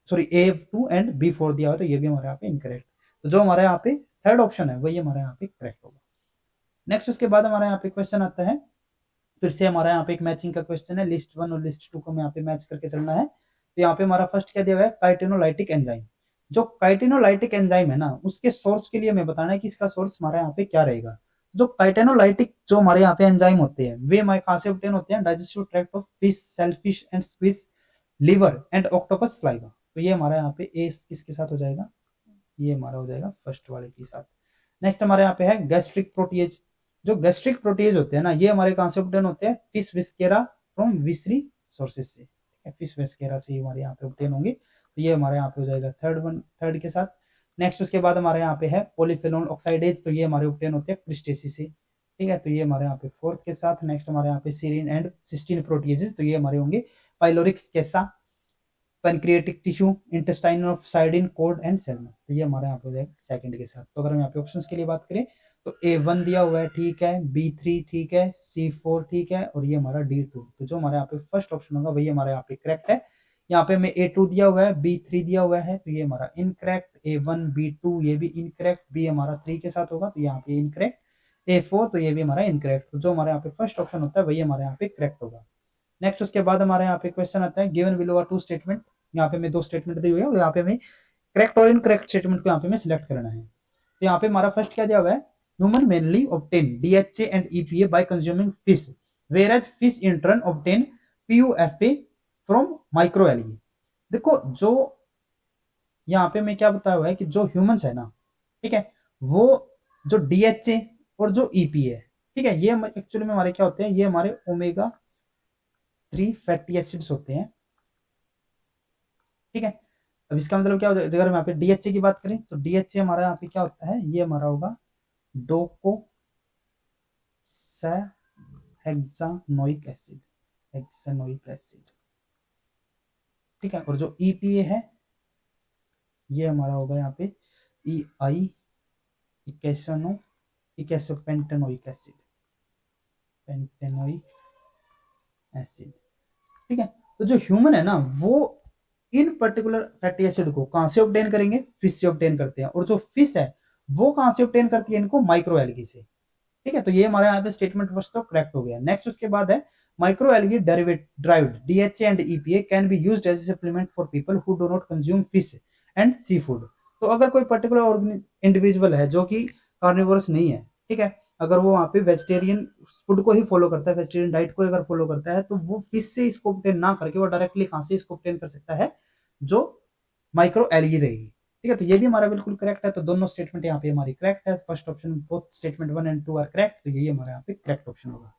सॉरी ए2 एंड बी4 दिया हुआ, तो ये भी हमारे यहाँ पे इनकरेक्ट। तो जो हमारे यहाँ पे थर्ड ऑप्शन है वही हमारे यहाँ पे करेक्ट होगा। नेक्स्ट उसके बाद हमारे यहाँ पे क्वेश्चन आता है, फिर से हमारा यहाँ पे एक मैचिंग का क्वेश्चन है, लिस्ट वन और लिस्ट टू को यहाँ पे मैच करके चलना है। तो यहाँ पे हमारा फर्स्ट क्या दिया हुआ है, काइटिनोलाइटिक एंजाइम, जो काइटिनोलाइटिक एंजाइम है ना उसके सोर्स के लिए हमें बताना है कि इसका सोर्स हमारे यहाँ पे क्या रहेगा। जो काइटिनोलाइटिक जो हमारे यहाँ पे एंजाइम होते हैं वे हमारे कहाँ से ऑब्टेन होते हैं, digestive tract of fish, shellfish and squeeze, liver and octopus saliva. तो ये हमारे यहाँ पे ए किसके साथ हो जाएगा, ये हमारा हो जाएगा फर्स्ट वाले के साथ। नेक्स्ट हमारे यहाँ पे है गैस्ट्रिक प्रोटीएज, जो गैस्ट्रिक प्रोटीएज होते हैं ना ये हमारे कहाँ से ऑब्टेन होते हैं, फिश विस्केरा फ्रॉम विसरी सोर्सेज से, फिश विस्केरा से हमारे यहाँ पे ऑब्टेन होंगे। तो ये हमारे यहाँ पे हो जाएगा थर्ड के साथ। नेक्स्ट उसके बाद हमारे यहाँ पे है पॉलीफेनोल ऑक्साइडेज, तो ये हमारे ऑब्टेन होते हैं क्रिस्टेसी से, ठीक है। तो ये हमारे यहाँ पे फोर्थ के साथ। नेक्स्ट हमारे यहाँ पे सीरीन एंड सिस्टीन प्रोटीएजेस, तो ये हमारे होंगे pyloric caeca, pancreatic tissue, intestine of sardine, cod and salmon, तो ये हमारे यहाँ पे हो जाएगा सेकंड के साथ। तो अगर हम यहाँ पे ऑप्शंस के लिए बात करें तो A1 दिया हुआ है, ठीक है, B3 ठीक है, C4 ठीक है, और ये हमारा D2। तो जो हमारे यहाँ पे फर्स्ट ऑप्शन होगा वही हमारे यहाँ पे करेक्ट है। यहाँ पे हमें A2 दिया हुआ है, B3 दिया हुआ है, तो ये हमारा इनकरेक्ट, A1 B2 ये भी इनकरेक्ट, B हमारा 3 के साथ होगा तो यहाँ पे इनकरेक्ट, A4 तो ये भी हमारा इनकरेक्ट। तो जो हमारे यहाँ पे फर्स्ट ऑप्शन होता है वही हमारे यहाँ पे करेक्ट होगा। नेक्स्ट उसके बाद हमारे यहाँ पे क्वेश्चन आता है, given below are two statement, यहाँ पे हमें दो स्टेटमेंट दी हुई है और यहाँ पे हमें करेक्ट और इनकरेक्ट स्टेटमेंट को यहाँ पे हमें सिलेक्ट करना है। तो यहाँ पे हमारा फर्स्ट क्या दिया हुआ है, human mainly obtain DHA and EPA by consuming fish, whereas fish in turn obtain PUFA from microalgae. देखो जो यहाँ पे मैं क्या बताया हुआ है कि जो ह्यूमंस है ना, ठीक है, वो जो डीएचए और जो ईपीए है, ठीक है, ये एक्चुअली में हमारे क्या होते हैं, ये हमारे ओमेगा 3 फैटी एसिड्स होते हैं, ठीक है। अब इसका मतलब क्या हो जाएगा, अगर हम यहाँ पे डीएचए की बात करें तो डीएचए हमारा यहाँ पे क्या होता है, ये हमारा होगा डोको हेक्सानोइक एसिड, हेक्सानोइक एसिड, ठीक है। और जो ईपीए है ये हमारा होगा यहाँ पे ई आई इकेसनो इकेसो पेंटेनोइक एसिड, पेंटेनोइक एसिड, ठीक है। तो जो ह्यूमन है ना वो इन पर्टिकुलर फैटी एसिड को कहां से ऑब्टेन करेंगे, फिश से ऑब्टेन करते हैं, और जो फिश है वो कहाँ से ऑब्टेन करती है इनको? माइक्रो एल्गी से। ठीक है, तो ये हमारे यहाँ पे स्टेटमेंट फर्स्ट तो करेक्ट हो गया। नेक्स्ट उसके बाद है micro algae derived DHA and EPA can be used as a supplement for people who do not consume fish and sea food. तो अगर कोई पर्टिकुलर इंडिविजुअल है जो कि कार्निवोरस नहीं है, ठीक है, अगर वो वहाँ पे वेजिटेरियन फूड को ही फॉलो करता है, वेजिटेरियन डाइट को अगर फॉलो करता है, तो वो फिश से इसको ऑब्टेन ना करके वो डायरेक्टली कहाँ से इसको ऑब्टेन कर सकता है? जो माइक्रो एल्गी रहेगी। ठीक है, तो ये भी हमारा बिल्कुल करेक्ट है। तो दोनों स्टेटमेंट यहाँ पे हमारी करेक्ट है। First option both statement 1 and 2 are correct, तो यही हमारे यहाँ पे करेक्ट ऑप्शन होगा।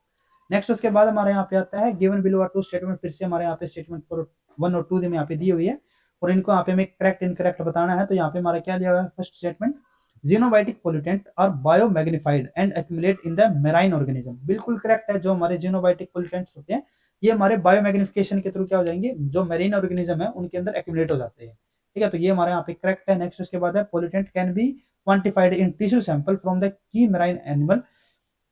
नेक्स्ट उसके बाद हमारे यहाँ पे आता है given below are two statement. फिर से हमारे यहाँ पे स्टेटमेंट फॉर 1 और 2 में यहाँ पे दी हुई है और इनको यहाँ पे हमें करेक्ट इनकरेक्ट बताना है। तो यहाँ पे हमारा क्या दिया हुआ है? First statement, xenobiotic pollutant are biomagnified and accumulate in the marine organism. बिल्कुल करेक्ट है। जो हमारे जीनोबाइटिक पोल्यूटेंट्स होते हैं ये हमारे बायोमैग्निफिकेशन के थ्रू क्या हो जाएंगे? जो मेरीन ऑर्गेनिज्म है उनके अंदर एक्यूमुलेट हो जाते हैं। ठीक है, तो ये हमारे यहाँ पे करेक्ट है। नेक्स्ट उसके बाद है pollutant can be quantified in tissue sample from the key marine animal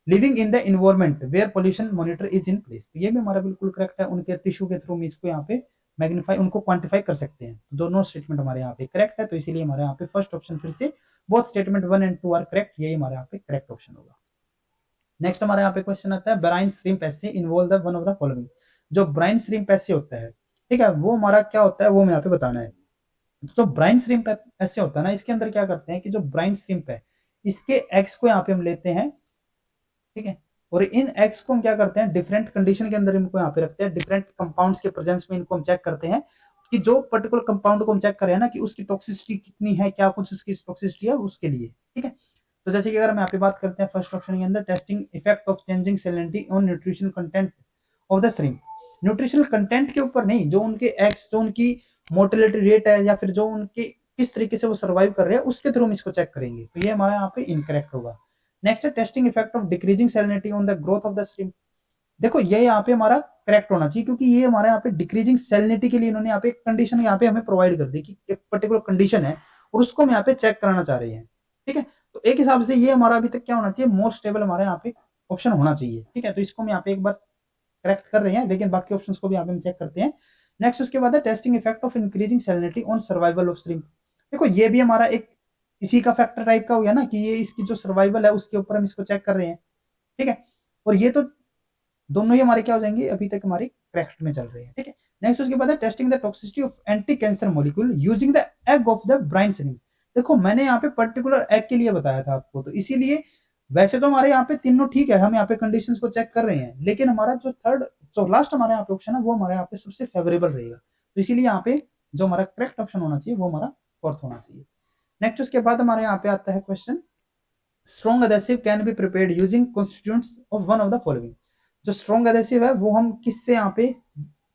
living in the environment where pollution monitor is in place. तो ये भी हमारा बिल्कुल करेक्ट है। उनके टिश्यू के थ्रू इसको यहाँ पे मैग्नीफाई उनको क्वांटिफाई कर सकते हैं। तो दोनों स्टेटमेंट हमारे यहाँ पे करेक्ट है। तो इसीलिए हमारे यहाँ पे फर्स्ट ऑप्शन फिर से both statement 1 and 2 are correct, यही हमारे यहाँ पे करेक्ट ऑप्शन होगा। नेक्स्ट हमारे यहाँ पे क्वेश्चन आता है brine shrimp assay involve the one of the following. जो ब्राइन श्रिम्प एसे होता है, ठीक है, वो हमारा क्या होता है वो मैं यहाँ पे बताना है। तो ब्राइन श्रिम्प ऐसे होता है ना, इसके अंदर क्या करते हैं कि जो ब्राइन श्रिम्प है इसके एग्स को यहाँ पे हम लेते हैं, ठीक है, और इन एग्स को हम क्या करते हैं डिफरेंट कंडीशन के अंदर इनको यहाँ पे रखते हैं, डिफरेंट कंपाउंड्स के प्रेजेंस में इनको हम चेक करते हैं कि जो पर्टिकुलर कंपाउंड को हम चेक कर रहे हैं ना कि उसकी टॉक्सिसिटी कितनी है, क्या कुछ उसकी टॉक्सिसिटी है उसके लिए। ठीक है, तो जैसे कि अगर हम यहाँ पे बात करते हैं फर्स्ट ऑप्शन के अंदर testing effect of changing salinity on nutrition content of the shrimp. Nutritional content के ऊपर नहीं, जो उनके एग्स, जो उनकी मोर्टेलिटी रेट है या फिर जो उनके किस तरीके से वो सर्वाइव कर रहे हैं उसके थ्रू हम इसको चेक करेंगे। तो ये हमारे यहाँ पे इनकरेक्ट होगा। नेक्स्ट है testing effect of decreasing salinity on the growth of the shrimp. देखो ये यहाँ पे हमारा करेक्ट होना चाहिए क्योंकि ये हमारे यहाँ पे डिक्रीजिंग सैलिनिटी के लिए इन्होंने यहाँ पे एक कंडीशन यहाँ पे हमें प्रोवाइड कर दी कि एक पर्टिकुलर कंडीशन है और उसको हम यहाँ पे चेक कराना चाह रहे हैं। ठीक है, तो एक हिसाब से ये हमारा अभी तक क्या होना चाहिए? मोर स्टेबल हमारे यहाँ पे ऑप्शन होना चाहिए। ठीक है, तो इसको हम यहाँ पे एक बार करेक्ट कर रहे हैं, लेकिन बाकी ऑप्शंस को भी यहाँ पे हम चेक करते हैं। नेक्स्ट उसके बाद है testing effect of increasing salinity on survival of shrimp. देखो ये भी हमारा एक इसी का फैक्टर टाइप का हो गया ना कि ये इसकी जो सर्वाइवल है उसके ऊपर हम इसको चेक कर रहे हैं। ठीक है, और ये तो दोनों ही हमारे क्या हो जाएंगे? अभी तक हमारी करेक्ट में चल रहे हैं। ठीक है, नेक्स्ट उसके बाद है testing the toxicity of anti cancer molecule using the egg of the Bryan shrimp. देखो मैंने यहाँ पे पर्टिकुलर एग के लिए बताया था आपको, तो इसीलिए वैसे तो हमारे यहाँ पे तीनों ठीक है, हम यहाँ पे कंडीशंस को चेक कर रहे हैं, लेकिन हमारा जो थर्ड जो लास्ट हमारे यहाँ पे ऑप्शन है वो हमारे यहाँ पे सबसे फेवरेबल रहेगा। तो इसीलिए यहाँ पे जो हमारा करेक्ट ऑप्शन होना चाहिए वो हमारा फोर्थ होना चाहिए। नेक्स्ट उसके बाद हमारे यहाँ पे आता है question strong adhesive can be prepared using constituents of one of the following. जो स्ट्रॉन्ग एडेसिव है वो हम किससे यहाँ पे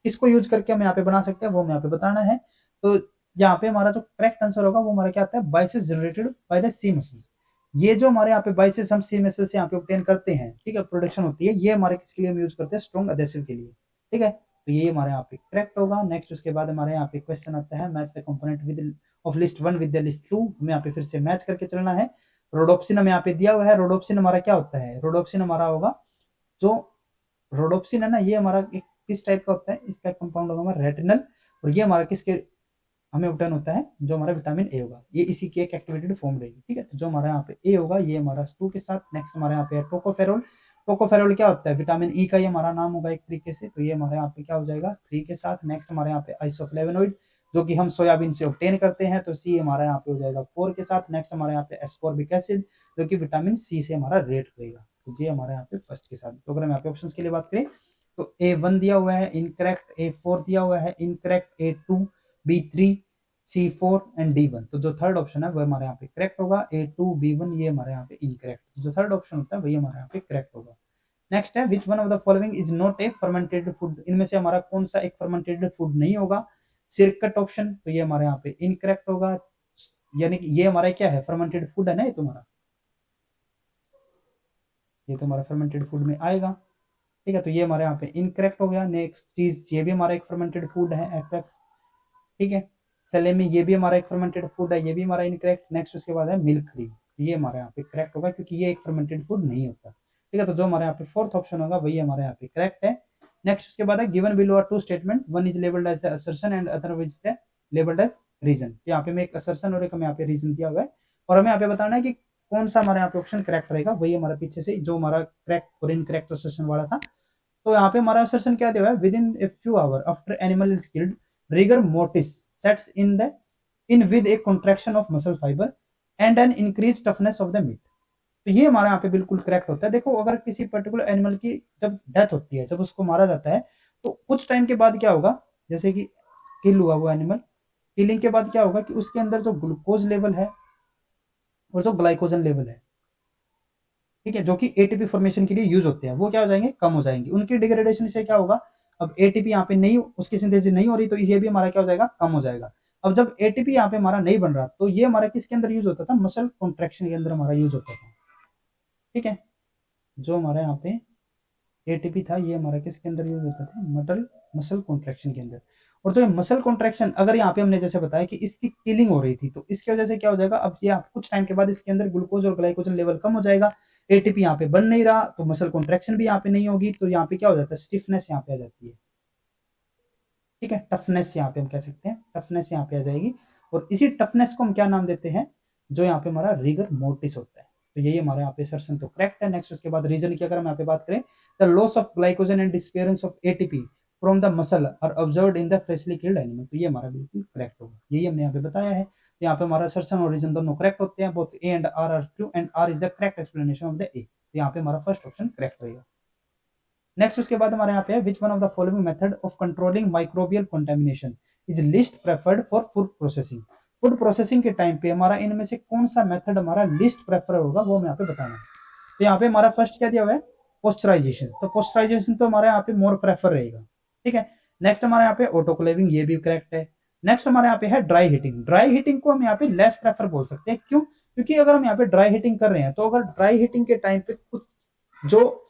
किसको यूज करके हम यहाँ पे बना सकते हैं वो हमें यहाँ पे बताना है। तो यहाँ पे हमारा जो करेक्ट आंसर होगा वो हमारा क्या आता है? Byssus generated by the sea mussels. ये जो हमारे यहाँ पे बाइसेस हम सी मसल से यहाँ पे ऑब्टेन करते हैं, ठीक है, प्रोडक्शन होती है, ये हमारे किसके लिए हम यूज करते हैं? स्ट्रॉन्ग एडेसिव के लिए। ठीक है, तो ये हमारे यहाँ पे करेक्ट होगा। नेक्स्ट उसके बाद हमारे यहाँ पे क्वेश्चन आता है match the component with of list 1 with the list 2। हमें यहाँ पे फिर से मैच करके चलना है। रोडोप्सिन हमें यहाँ पे दिया हुआ है। रोडोप्सिन हमारा क्या होता है? रोडोप्सिन हमारा होगा जो रोडोप्सिन है ना, ये हमारा एक किस टाइप का होता है? इसका कंपाउंड होगा हमारा रेटिनल, और ये हमारा किसके हमें ऑब्टेन होता है? जो हमारा विटामिन ए होगा, ये इसी की एक एक्टिवेटेड फॉर्म रहेगी। ठीक है, तो जो हमारा यहाँ पे ए होगा ये हमारा 2 के साथ। नेक्स्ट हमारे यहाँ पे है टोकोफेरोल। टोकोफेरोल क्या होता है? विटामिन ई का ये हमारा नाम होगा एक तरीके से, तो ये हमारे यहाँ पे क्या हो जाएगा? 3 के साथ। नेक्स्ट हमारे यहाँ पे आइसोफ्लेवोनोइड जो कि हम सोयाबीन से ऑब्टेन करते हैं, तो सी हमारा यहाँ पे हो जाएगा 4 के साथ। नेक्स्ट हमारे यहाँ पे एस्कॉर्बिक एसिड जो कि विटामिन सी से हमारा रेट रहेगा, तो ये हमारे यहाँ पे फर्स्ट के साथ। तो अगर हम यहाँ पे ऑप्शन के लिए बात करें तो A1 दिया हुआ है इनकरेक्ट, A4 दिया हुआ है incorrect, A2, B3, C4 and D1। तो जो थर्ड ऑप्शन है वो हमारे यहाँ पे करेक्ट होगा। A2, B1 ये हमारे यहाँ पे इनकरेक्ट। जो थर्ड ऑप्शन होता है वही हमारे यहाँ पे करेक्ट होगा। नेक्स्ट है which one of the following is not a fermented food. इनमें से हमारा कौन सा एक फर्मेंटेड फूड नहीं होगा? सिरकट ऑप्शन, तो ये हमारे यहाँ पे इनकरेक्ट होगा। यानी कि ये हमारा क्या है? फर्मेंटेड फूड है ना, ये तुम्हारा, ये तो हमारा फर्मेंटेड फूड में आएगा। ठीक है, तो ये हमारे यहाँ पे इनकरेक्ट हो गया। नेक्स्ट चीज ये भी हमारा एक फर्मेंटेड फूड है FF। ठीक है, सलेमी ये भी हमारा एक फर्मेंटेड फूड है, ये भी हमारा इनकरेक्ट। नेक्स्ट उसके बाद है मिल्क क्रीम, ये हमारे यहाँ पे करेक्ट होगा क्योंकि ये एक फर्मेंटेड फूड नहीं होता। ठीक है, तो जो हमारे यहाँ पे फोर्थ ऑप्शन होगा वही हमारे यहाँ पे करेक्ट है। नेक्स्ट उसके बाद है given below are two statement, one is labelled as assertion and other is labelled as reason. यहाँ पे मैं एक असर्शन और एक हमें यहाँ पे रीजन दिया हुआ है और हमें यहाँ पे बताना है कि कौन सा हमारे यहाँ पे ऑप्शन करेक्ट रहेगा, वही हमारा पीछे से जो हमारा करेक्ट और इनकरेक्ट असर्शन वाला था। तो यहाँ पे हमारा असर्शन क्या दिया हुआ है, within a few hour after animal is killed rigor mortis sets in with a contraction of muscle fibre and an increase toughness of the meat. तो ये हमारे यहाँ पे बिल्कुल करेक्ट होता है। देखो अगर किसी पर्टिकुलर एनिमल की जब डेथ होती है, जब उसको मारा जाता है, तो कुछ टाइम के बाद क्या होगा, जैसे कि किल हुआ वो एनिमल, किलिंग के बाद क्या होगा कि उसके अंदर जो ग्लूकोज लेवल है और जो ग्लाइकोजन लेवल है, ठीक है, जो कि एटीपी फॉर्मेशन के लिए यूज होते हैं, वो क्या हो जाएंगे, कम हो जाएंगे। उनकी डिग्रेडेशन से क्या होगा, अब एटीपी यहाँ पे नहीं, उसकी सिंथेसिस नहीं हो रही, तो ये भी हमारा क्या हो जाएगा, कम हो जाएगा। अब जब एटीपी यहाँ पे हमारा नहीं बन रहा, तो ये हमारा किसके अंदर यूज होता था, मसल कॉन्ट्रेक्शन के अंदर हमारा यूज होता था। ठीक है, जो हमारा यहाँ पे एटीपी था, ये हमारा किसके अंदर यूज होता था, मसल कॉन्ट्रैक्शन के अंदर। और जो मसल कॉन्ट्रैक्शन, अगर यहाँ पे हमने जैसे बताया कि इसकी किलिंग हो रही थी, तो इसकी वजह से क्या हो जाएगा, अब ये कुछ टाइम के बाद इसके अंदर ग्लूकोज और ग्लाइकोजन लेवल कम हो जाएगा, एटीपी यहाँ पे बन नहीं रहा, तो मसल कॉन्ट्रैक्शन भी यहाँ पे नहीं होगी, तो यहाँ पे क्या हो जाता है, स्टिफनेस यहाँ पे आ जाती है। ठीक है, टफनेस यहाँ पे हम कह सकते हैं, टफनेस यहाँ पे आ जाएगी। और इसी टफनेस को हम क्या नाम देते हैं, जो यहाँ पे हमारा रिगर मोर्टिस होता है। तो यही हमारे यहाँ पे असर्शन तो करेक्ट है। नेक्स्ट उसके बाद रीजन की अगर हम यहाँ पे बात करें, the loss of glycogen and disappearance of ATP from the muscle are observed in the freshly killed animal. तो ये हमारा बिल्कुल करेक्ट होगा, यही हमने यहाँ पे बताया है। यहाँ पे हमारा असर्शन और रीजन दोनों करेक्ट होते हैं, both A and R true and R is the correct explanation of the A. तो यहाँ पे हमारा फर्स्ट ऑप्शन करेक्ट रहेगा। नेक्स्ट उसके बाद हमारे यहाँ पे है, which one of the following method of controlling microbial contamination is least preferred for food processing. Food processing के टाइम पे हमारा इनमें से कौन सा मेथड हमारा लिस्ट प्रेफर होगा, वो हमें यहाँ पे बताना है। तो यहाँ पे हमारा फर्स्ट क्या दिया हुआ है, पोस्चराइजेशन। तो पोस्चराइजेशन तो हमारे यहाँ पे मोर प्रेफर रहेगा। ठीक है, नेक्स्ट हमारे यहाँ पे ऑटोक्लेविंग, ये भी करेक्ट है। नेक्स्ट हमारे यहाँ पे है ड्राई हीटिंग। ड्राई हीटिंग को हम यहाँ पे लेस प्रेफर बोल सकते हैं, क्यों, क्योंकि अगर हम यहाँ पे ड्राई हीटिंग कर रहे हैं, तो अगर ड्राई हीटिंग के टाइम पे कुछ जो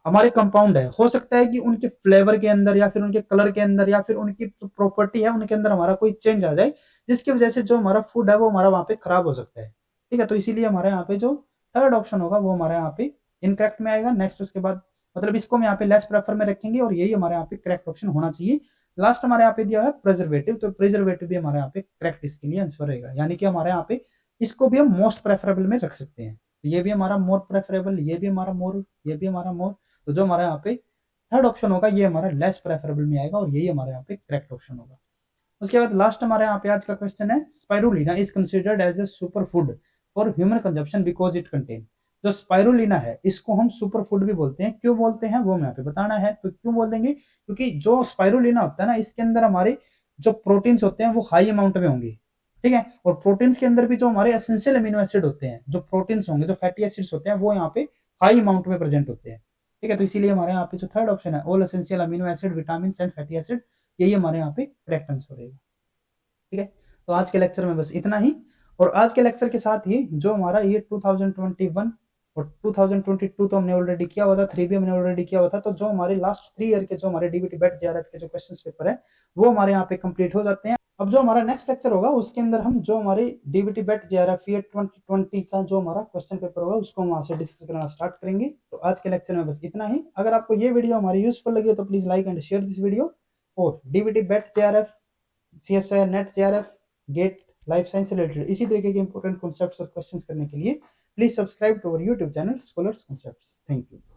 हमारे कंपाउंड है, हो सकता है कि उनके फ्लेवर के अंदर या फिर उनके कलर के अंदर या फिर उनकी प्रॉपर्टी है उनके अंदर हमारा कोई चेंज आ जाए, जिसकी वजह से जो हमारा फूड है वो हमारा वहां पे खराब हो सकता है। ठीक है, तो इसीलिए हमारे यहाँ पे जो थर्ड ऑप्शन होगा वो हमारे यहाँ पे इनकरेक्ट में आएगा। नेक्स्ट उसके बाद मतलब इसको हम यहाँ पे लेस प्रेफर में रखेंगे और यही हमारे यहाँ पे करेक्ट ऑप्शन होना चाहिए। लास्ट हमारे यहाँ पे दिया है प्रिजर्वेटिव, तो प्रिजर्वेटिव भी हमारे यहाँ पे करेक्ट इसके लिए आंसर रहेगा, यानी कि हमारे यहाँ पे इसको भी हम मोस्ट प्रेफरेबल में रख सकते हैं। ये भी हमारा मोर प्रेफरेबल, ये भी हमारा मोर, ये भी हमारा मोर। तो जो हमारे यहाँ पे थर्ड ऑप्शन होगा ये हमारा लेस प्रेफरेबल में आएगा और यही हमारे यहाँ पे करेक्ट ऑप्शन होगा। उसके बाद लास्ट हमारे यहाँ पे आज का क्वेश्चन है, spirulina is considered as a super food for human consumption because it contain. जो स्पाइरुलिना है इसको हम सुपर फूड भी बोलते हैं, क्यों बोलते हैं वो हमें यहाँ पे बताना है। तो क्यों बोल देंगे, क्योंकि जो स्पाइरुलिना होता है ना, इसके अंदर हमारे जो प्रोटीन्स होते हैं वो हाई अमाउंट में होंगे। ठीक है, और प्रोटीन्स के अंदर भी जो हमारे एसेंशियल अमीनो एसिड होते हैं, जो प्रोटीन्स होंगे, जो फैटी एसिड्स होते हैं, वो यहाँ पे हाई अमाउंट में प्रेजेंट होते हैं। ठीक है, तो इसीलिए हमारे यहाँ पे जो थर्ड ऑप्शन है, all essential amino acid vitamin and fatty acid, यही हमारे यहाँ पे करेक्ट आंसर रहेगा। ठीक है, तो आज के लेक्चर में बस इतना ही। और आज के लेक्चर के साथ ही जो हमारा ये 2021 और 2022 तो हमने ऑलरेडी किया हुआ था, 3 भी हमने ऑलरेडी किया हुआ था, तो जो हमारे लास्ट 3 ईयर के जो हमारे डीबीटी बेट जेआरएफ के जो क्वेश्चंस पेपर है वो हमारे यहाँ पे कंप्लीट हो जाते हैं। अब जो हमारा नेक्स्ट लेक्चर होगा उसके अंदर हम जो हमारे डीबीटी बेट जेआरएफ ये 2020 का जो हमारा क्वेश्चन पेपर होगा उसको हम वहां से डिस्कस करना स्टार्ट करेंगे। तो आज के लेक्चर में बस इतना ही। अगर आपको ये वीडियो हमारी यूजफुल लगी हो तो please like and share this video. और DBT BET JRF, CSI, NET JRF, GATE, life science से रिलेटेड इसी तरीके के इंपॉर्टेंट कॉन्सेप्ट्स और क्वेश्चंस करने के लिए please subscribe to our YouTube channel Scholars Concepts. Thank you.